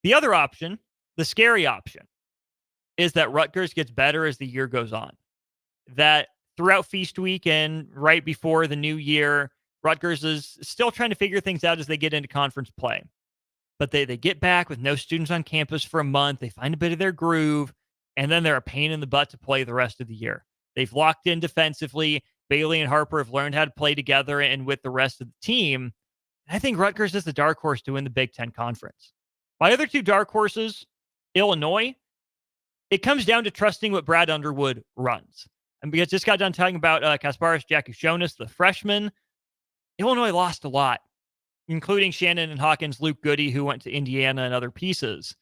The other option, the scary option, is that Rutgers gets better as the year goes on. That throughout Feast Week and right before the new year, Rutgers is still trying to figure things out as they get into conference play. But they get back with no students on campus for a month. They find a bit of their groove, and then they're a pain in the butt to play the rest of the year. They've locked in defensively. Bailey and Harper have learned how to play together and with the rest of the team. I think Rutgers is the dark horse to win the Big Ten Conference. My other two dark horses, Illinois, it comes down to trusting what Brad Underwood runs. And because just got done talking about Kasparas Jakushonis, the freshman, Illinois lost a lot, including Shannon and Hawkins, Luke Goody, who went to Indiana, and other pieces.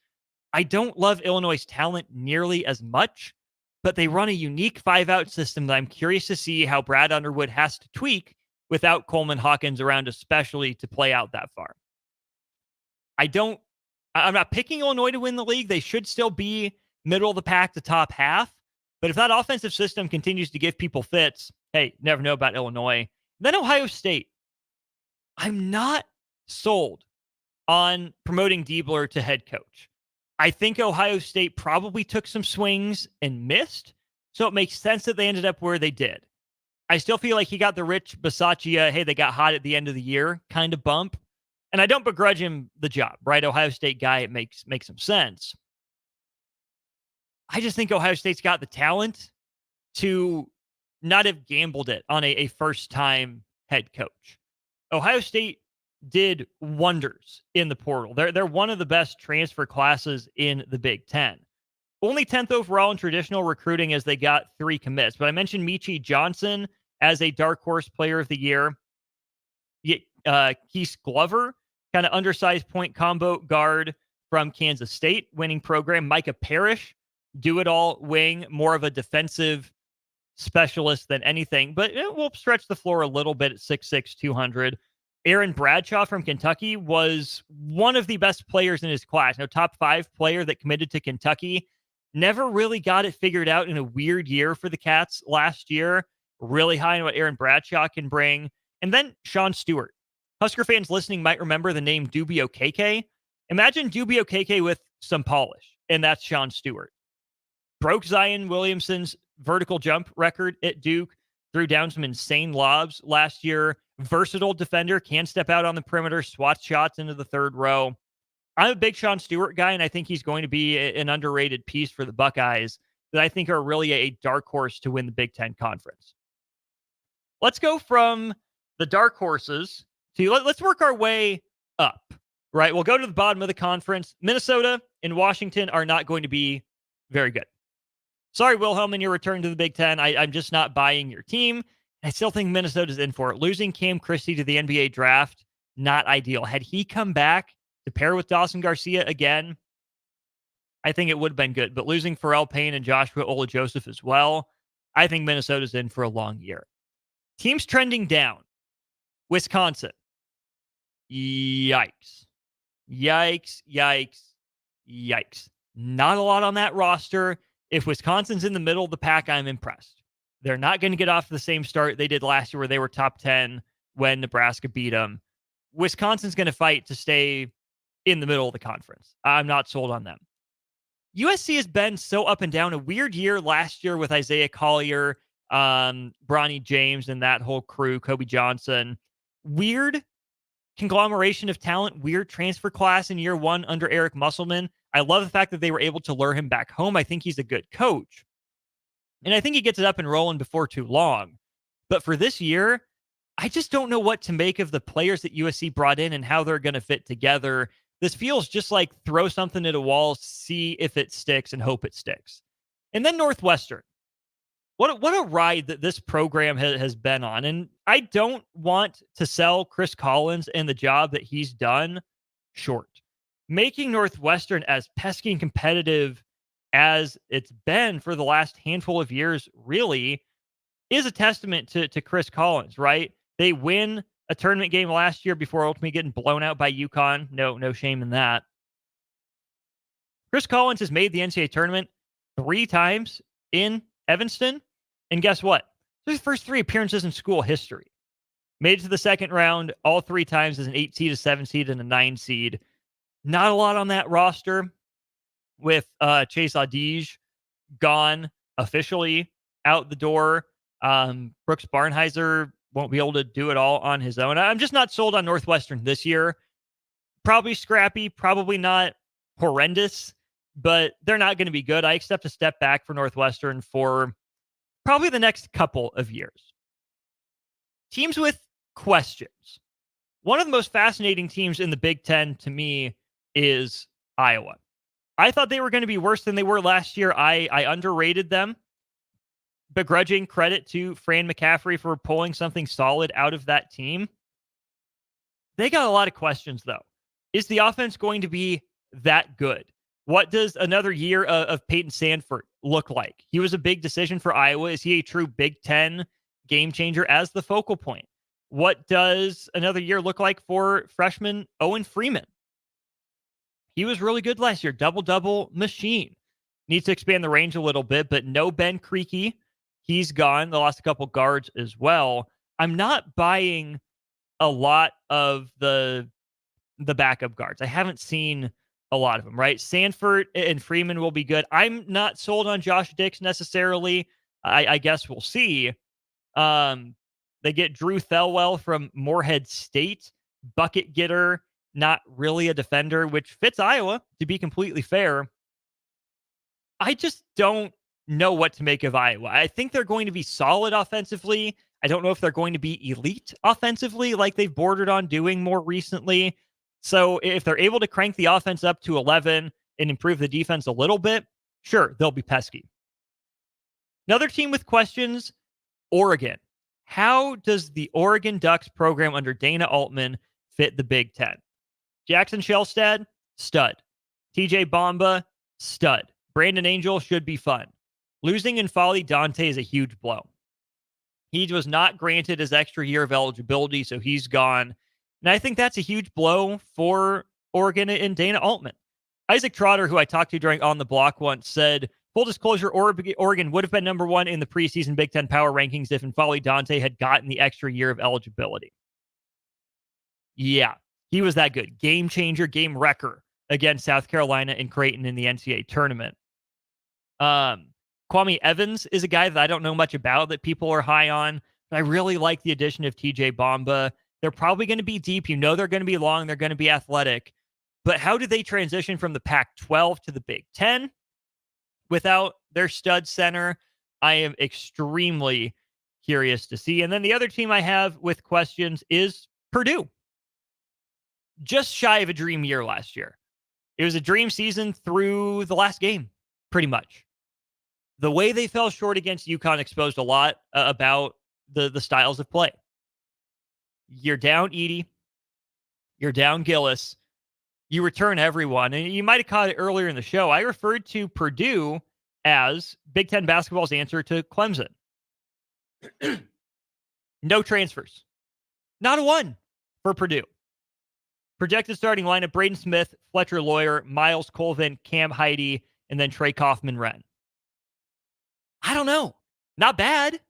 I don't love Illinois' talent nearly as much, but they run a unique 5-out system that I'm curious to see how Brad Underwood has to tweak without Coleman Hawkins around, especially to play out that far. I'm not picking Illinois to win the league. They should still be middle of the pack to top half. But if that offensive system continues to give people fits, hey, never know about Illinois. Then Ohio State. I'm not sold on promoting Diebler to head coach. I think Ohio State probably took some swings and missed, so it makes sense that they ended up where they did. I still feel like he got the Rich Bisaccia, hey, they got hot at the end of the year kind of bump. And I don't begrudge him the job, right? Ohio State guy, it makes some sense. I just think Ohio State's got the talent to not have gambled it on a first-time head coach. Ohio State did wonders in the portal. They're one of the best transfer classes in the Big Ten. only 10th overall in traditional recruiting as they got 3 commits. But I mentioned Michi Johnson as a dark horse player of the year. Keith Glover, kind of undersized point combo guard from Kansas State, winning program. Micah Parrish, do-it-all wing, more of a defensive specialist than anything, but it will stretch the floor a little bit at 6'6", 200. Aaron Bradshaw from Kentucky was one of the best players in his class. Now, top 5 player that committed to Kentucky. Never really got it figured out in a weird year for the Cats last year. Really high in what Aaron Bradshaw can bring. And then Sean Stewart. Husker fans listening might remember the name Dubio KK. Imagine Dubio KK with some polish, and that's Sean Stewart. Broke Zion Williamson's vertical jump record at Duke. Threw down some insane lobs last year. Versatile defender, can step out on the perimeter, swat shots into the third row. I'm a big Sean Stewart guy, and I think he's going to be an underrated piece for the Buckeyes that I think are really a dark horse to win the Big Ten Conference. Let's go from the dark horses to let's work our way up, right? We'll go to the bottom of the conference. Minnesota and Washington are not going to be very good. Sorry, Wilhelm, in your return to the Big Ten. I'm just not buying your team. I still think Minnesota's in for it. Losing Cam Christie to the NBA draft, not ideal. Had he come back to pair with Dawson Garcia again, I think it would have been good. But losing Pharrell Payne and Joshua Ola-Joseph as well, I think Minnesota's in for a long year. Teams trending down. Wisconsin. Yikes. Yikes, yikes, yikes. Not a lot on that roster. If Wisconsin's in the middle of the pack, I'm impressed. They're not going to get off the same start they did last year where they were top 10 when Nebraska beat them. Wisconsin's going to fight to stay in the middle of the conference. I'm not sold on them. USC has been so up and down. A weird year last year with Isaiah Collier, Bronny James, and that whole crew, Kobe Johnson. Weird conglomeration of talent, weird transfer class in year one under Eric Musselman. I love the fact that they were able to lure him back home. I think he's a good coach. And I think he gets it up and rolling before too long. But for this year, I just don't know what to make of the players that USC brought in and how they're going to fit together. This feels just like throw something at a wall, see if it sticks, and hope it sticks. And then Northwestern. What a ride that this program has been on. And I don't want to sell Chris Collins and the job that he's done short. Making Northwestern as pesky and competitive as it's been for the last handful of years really is a testament to Chris Collins, right? They win a tournament game last year before ultimately getting blown out by UConn. No shame in that. Chris Collins has made the NCAA tournament 3 times in Evanston. And guess what? Those first 3 appearances in school history. Made it to the second round all 3 times as an 8 seed, a 7 seed, and a 9 seed. Not a lot on that roster with Chase Adige gone officially out the door. Brooks Barnheiser won't be able to do it all on his own. I'm just not sold on Northwestern this year. Probably scrappy, probably not horrendous, but they're not going to be good. I expect a step back for Northwestern for probably the next couple of years. Teams with questions. One of the most fascinating teams in the Big Ten to me is Iowa. I thought they were going to be worse than they were last year. I underrated them. Begrudging credit to Fran McCaffrey for pulling something solid out of that team. They got a lot of questions, though. Is the offense going to be that good? What does another year of Peyton Sandfort look like? He was a big decision for Iowa. Is he a true Big Ten game changer as the focal point? What does another year look like for freshman Owen Freeman? He was really good last year. Double-double machine. Needs to expand the range a little bit, but no Ben Creaky. He's gone. They lost a couple guards as well. I'm not buying a lot of the backup guards. I haven't seen a lot of them, right? Sandfort and Freeman will be good. I'm not sold on Josh Dix necessarily. I guess we'll see. They get Drew Thelwell from Morehead State. Bucket getter, not really a defender, which fits Iowa, to be completely fair. I just don't know what to make of Iowa. I think they're going to be solid offensively. I don't know if they're going to be elite offensively like they've bordered on doing more recently. So if they're able to crank the offense up to 11 and improve the defense a little bit, Sure, they'll be pesky. Another team with questions, Oregon. How does the Oregon Ducks program under Dana Altman fit the Big Ten? Jackson Shellstad, stud. TJ Bamba, stud. Brandon Angel should be fun. Losing N'Faly Dante is a huge blow. He was not granted his extra year of eligibility, so he's gone. And I think that's a huge blow for Oregon and Dana Altman. Isaac Trotter, who I talked to during On the Block once, said, full disclosure, Oregon would have been number one in the preseason Big Ten power rankings if N'Faly Dante had gotten the extra year of eligibility. Yeah, he was that good. Game changer, game wrecker against South Carolina and Creighton in the NCAA tournament. Kwame Evans is a guy that I don't know much about that people are high on, but I really like the addition of TJ Bamba. They're probably going to be deep. You know they're going to be long. They're going to be athletic. But how do they transition from the Pac-12 to the Big Ten without their stud center? I am extremely curious to see. And then the other team I have with questions is Purdue. Just shy of a dream year last year. It was a dream season through the last game, pretty much. The way they fell short against UConn exposed a lot about the styles of play. You're down Edey. You're down Gillis. You return everyone. And you might have caught it earlier in the show. I referred to Purdue as Big Ten basketball's answer to Clemson. No transfers. Not a one for Purdue. Projected starting lineup, Braden Smith, Fletcher Lawyer, Miles Colvin, Cam Heide, and then Trey Kaufman-Wren. I don't know. Not bad.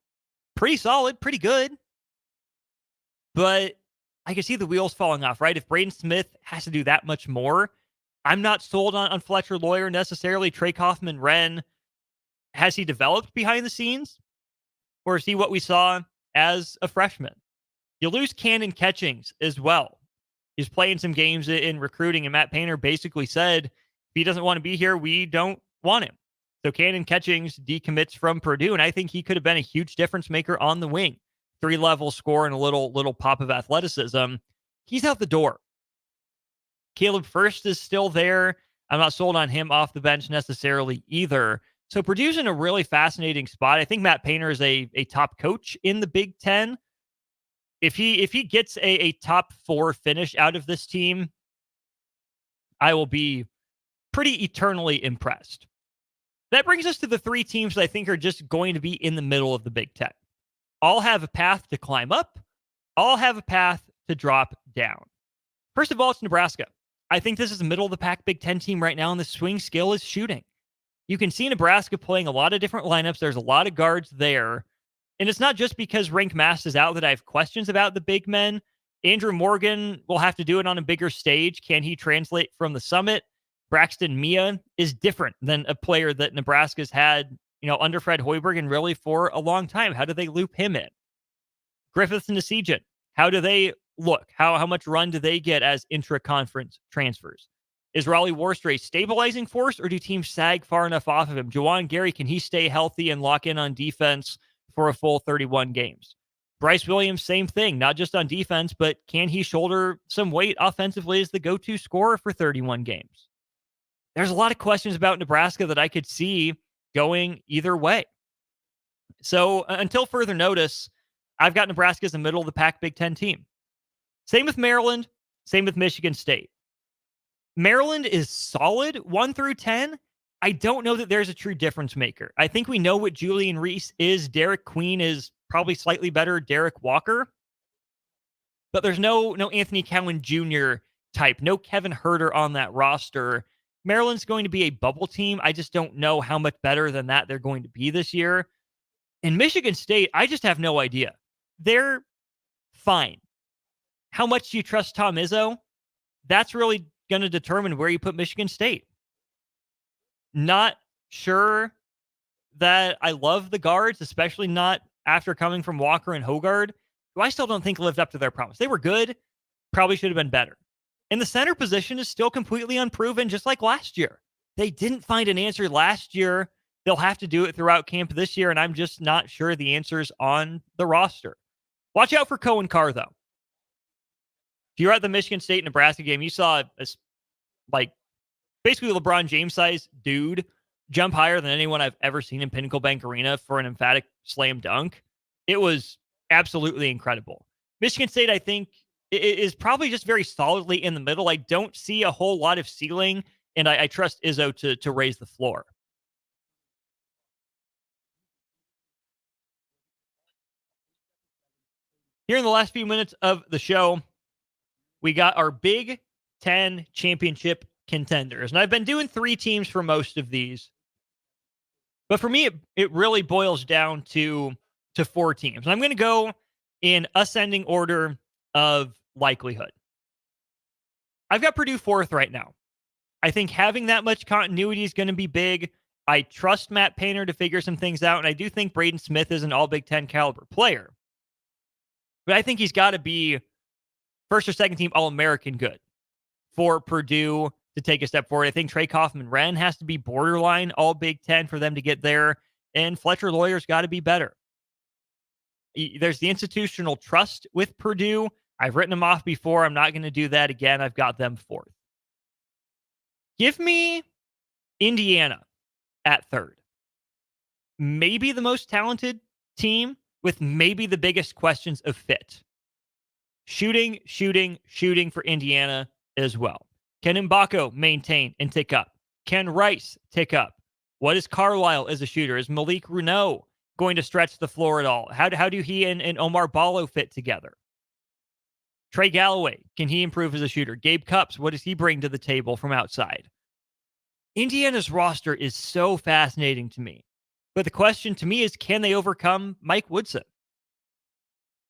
Pretty solid. Pretty good. But I can see the wheels falling off, right? If Braden Smith has to do that much more, I'm not sold on Fletcher Lawyer necessarily. Trey Kaufman-Wren, has he developed behind the scenes? Or is he what we saw as a freshman? You lose Cannon Catchings as well. He's playing some games in recruiting, and Matt Painter basically said, if he doesn't want to be here, we don't want him. So Cannon Catchings decommits from Purdue, and I think he could have been a huge difference maker on the wing. 3-level score and a little pop of athleticism. He's out the door. Caleb First is still there. I'm not sold on him off the bench necessarily either. So Purdue's in a really fascinating spot. I think Matt Painter is a top coach in the Big Ten. If he gets a top 4 finish out of this team, I will be pretty eternally impressed. That brings us to the 3 teams that I think are just going to be in the middle of the Big Ten. All have a path to climb up. All have a path to drop down. First of all, it's Nebraska. I think this is a middle-of-the-pack Big Ten team right now, and the swing skill is shooting. You can see Nebraska playing a lot of different lineups. There's a lot of guards there. And it's not just because Rink Mast is out that I have questions about the big men. Andrew Morgan will have to do it on a bigger stage. Can he translate from the summit? Braxton Mia is different than a player that Nebraska's had, under Fred Hoiberg and really for a long time. How do they loop him in? Griffith and Nasijan, how do they look? How much run do they get as intra-conference transfers? Is Raleigh Warster a stabilizing force, or do teams sag far enough off of him? Juwan Gary, can he stay healthy and lock in on defense for a full 31 games? Bryce Williams, same thing, not just on defense, but can he shoulder some weight offensively as the go-to scorer for 31 games? There's a lot of questions about Nebraska that I could see going either way. So until further notice, I've got Nebraska as a middle-of-the-pack Big Ten team. Same with Maryland, same with Michigan State. Maryland is solid 1 through 10. I don't know that there's a true difference maker. I think we know what Julian Reese is. Derek Queen is probably slightly better Derek Walker. But there's no Anthony Cowan Jr. type, no Kevin Herter on that roster. Maryland's going to be a bubble team. I just don't know how much better than that they're going to be this year. In Michigan State, I just have no idea. They're fine. How much do you trust Tom Izzo? That's really going to determine where you put Michigan State. Not sure that I love the guards, especially not after coming from Walker and Hogard, who I still don't think lived up to their promise. They were good, probably should have been better. And the center position is still completely unproven, just like last year. They didn't find an answer last year. They'll have to do it throughout camp this year, and I'm just not sure the answer's on the roster. Watch out for Cohen Carr, though. If you're at the Michigan State-Nebraska game, you saw basically LeBron James-sized dude jump higher than anyone I've ever seen in Pinnacle Bank Arena for an emphatic slam dunk. It was absolutely incredible. Michigan State, I think, is probably just very solidly in the middle. I don't see a whole lot of ceiling, and I trust Izzo to raise the floor. Here in the last few minutes of the show, we got our Big Ten championship contenders. And I've been doing 3 teams for most of these. But for me, it really boils down to 4 teams. And I'm going to go in ascending order of likelihood. I've got Purdue 4th right now. I think having that much continuity is going to be big. I trust Matt Painter to figure some things out. And I do think Braden Smith is an all Big Ten caliber player. But I think he's got to be first or second team All-American good for Purdue to take a step forward. I think Trey Kaufman-Wren has to be borderline all Big Ten for them to get there. And Fletcher Lawyer's got to be better. There's the institutional trust with Purdue. I've written them off before. I'm not going to do that again. I've got them 4th. Give me Indiana at 3rd. Maybe the most talented team with maybe the biggest questions of fit. Shooting for Indiana as well. Can Mbako maintain and tick up? Can Rice tick up? What is Carlisle as a shooter? Is Malik Reneau going to stretch the floor at all? How do he and Omar Ballo fit together? Trey Galloway, can he improve as a shooter? Gabe Cupps, what does he bring to the table from outside? Indiana's roster is so fascinating to me. But the question to me is, can they overcome Mike Woodson?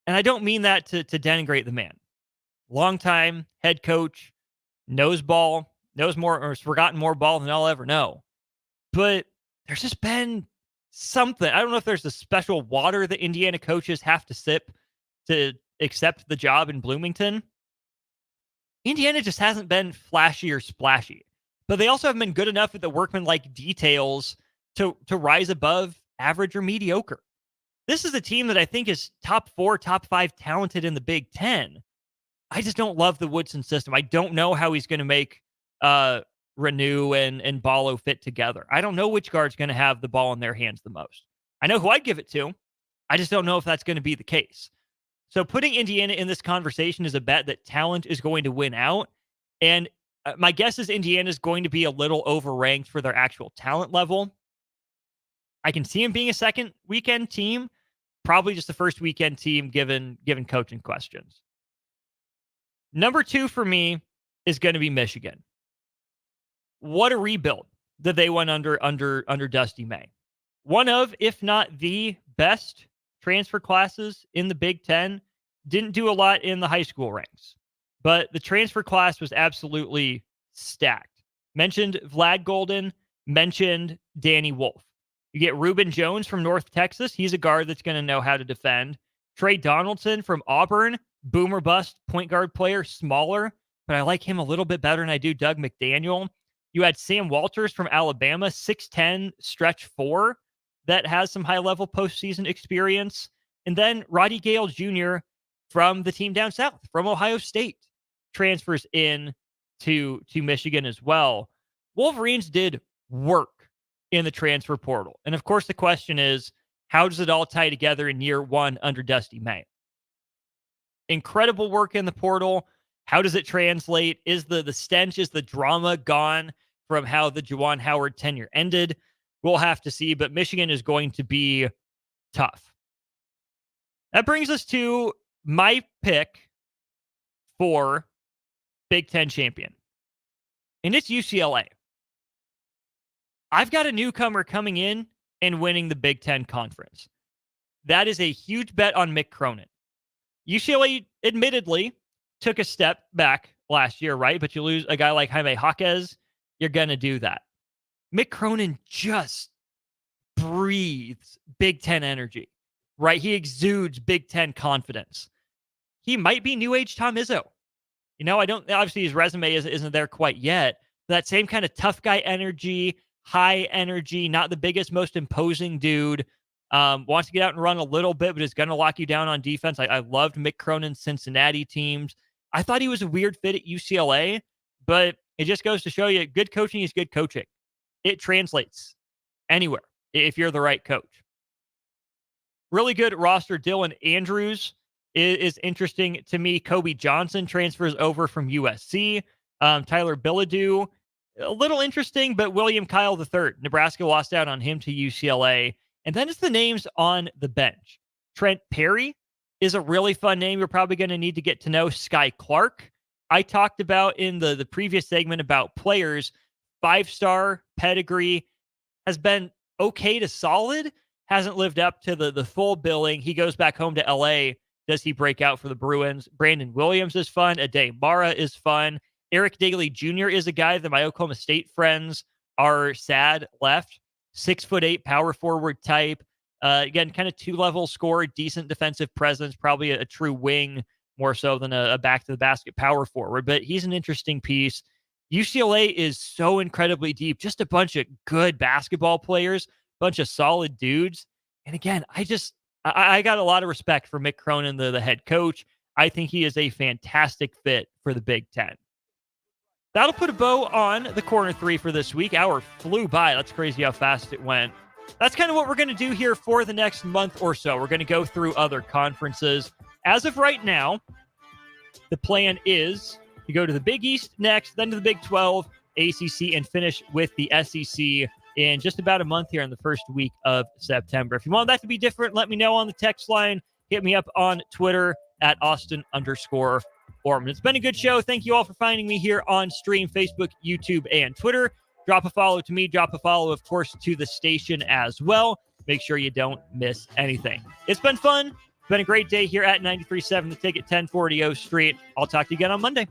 And I don't mean that to denigrate the man. Longtime head coach, knows ball, knows more or has forgotten more ball than I'll ever know. But there's just been something. I don't know if there's a special water that Indiana coaches have to sip to accept the job in Bloomington. Indiana just hasn't been flashy or splashy. But they also haven't been good enough at the workmanlike details to rise above average or mediocre. This is a team that I think is top 4, top 5 talented in the Big Ten. I just don't love the Woodson system. I don't know how he's going to make Renew and Ballo fit together. I don't know which guard's going to have the ball in their hands the most. I know who I'd give it to. I just don't know if that's going to be the case. So putting Indiana in this conversation is a bet that talent is going to win out. And my guess is Indiana is going to be a little overranked for their actual talent level. I can see him being a second weekend team, probably just the first weekend team given coaching questions. Number 2 for me is going to be Michigan. What a rebuild that they went under Dusty May. One of, if not the best transfer classes in the Big Ten. Didn't do a lot in the high school ranks, but the transfer class was absolutely stacked. Mentioned Vlad Golden, mentioned Danny Wolf. You get Reuben Jones from North Texas. He's a guard that's going to know how to defend. Trey Donaldson from Auburn, boomer bust point guard player, smaller, but I like him a little bit better than I do Doug McDaniel. You had Sam Walters from Alabama, 6'10", stretch 4, that has some high-level postseason experience. And then Roddy Gale Jr. from the team down south, from Ohio State, transfers in to Michigan as well. Wolverines did work in the transfer portal. And of course, the question is, how does it all tie together in year 1 under Dusty May? Incredible work in the portal. How does it translate? Is the stench, is the drama gone from how the Juwan Howard tenure ended? We'll have to see, but Michigan is going to be tough. That brings us to my pick for Big Ten champion. And it's UCLA. I've got a newcomer coming in and winning the Big Ten Conference. That is a huge bet on Mick Cronin. UCLA admittedly took a step back last year, right? But you lose a guy like Jaime Jaquez, you're going to do that. Mick Cronin just breathes Big Ten energy, right? He exudes Big Ten confidence. He might be new age Tom Izzo. You know, obviously his resume isn't there quite yet. That same kind of tough guy energy, high energy, not the biggest, most imposing dude. Wants to get out and run a little bit, but is going to lock you down on defense. I loved Mick Cronin's Cincinnati teams. I thought he was a weird fit at UCLA, but it just goes to show you good coaching is good coaching. It translates. anywhere if you're the right coach. Really good roster. Dylan Andrews is interesting to me. Kobe Johnson transfers over from USC. Tyler Bilodeau, a little interesting, but William Kyle III. Nebraska lost out on him to UCLA. And then it's the names on the bench. Trent Perry is a really fun name you're probably going to need to get to know. Sky Clark. I talked about in the previous segment about players. 5-star pedigree, has been okay to solid, hasn't lived up to the full billing. He goes back home to LA. Does he break out for the Bruins? Brandon Williams is fun. Ade Mara is fun. Eric Daly Jr. is a guy that my Oklahoma State friends are sad left. 6'8" power forward type. Again, kind of 2-level scorer, decent defensive presence, probably a true wing more so than a back to the basket power forward. But he's an interesting piece. UCLA is so incredibly deep. Just a bunch of good basketball players, bunch of solid dudes. And again, I got a lot of respect for Mick Cronin, the head coach. I think he is a fantastic fit for the Big Ten. That'll put a bow on the corner three for this week. Hour flew by. That's crazy how fast it went. That's kind of what we're going to do here for the next month or so. We're going to go through other conferences. As of right now, the plan is to go to the Big East next, then to the Big 12, ACC, and finish with the SEC in just about a month here in the first week of September. If you want that to be different, let me know on the text line. Hit me up on Twitter at Austin_Oerman. It's been a good show. Thank you all for finding me here on stream, Facebook, YouTube, and Twitter. Drop a follow to me. Drop a follow, of course, to the station as well. Make sure you don't miss anything. It's been fun. It's been a great day here at 93.7 The Ticket, 1040 O Street. I'll talk to you again on Monday.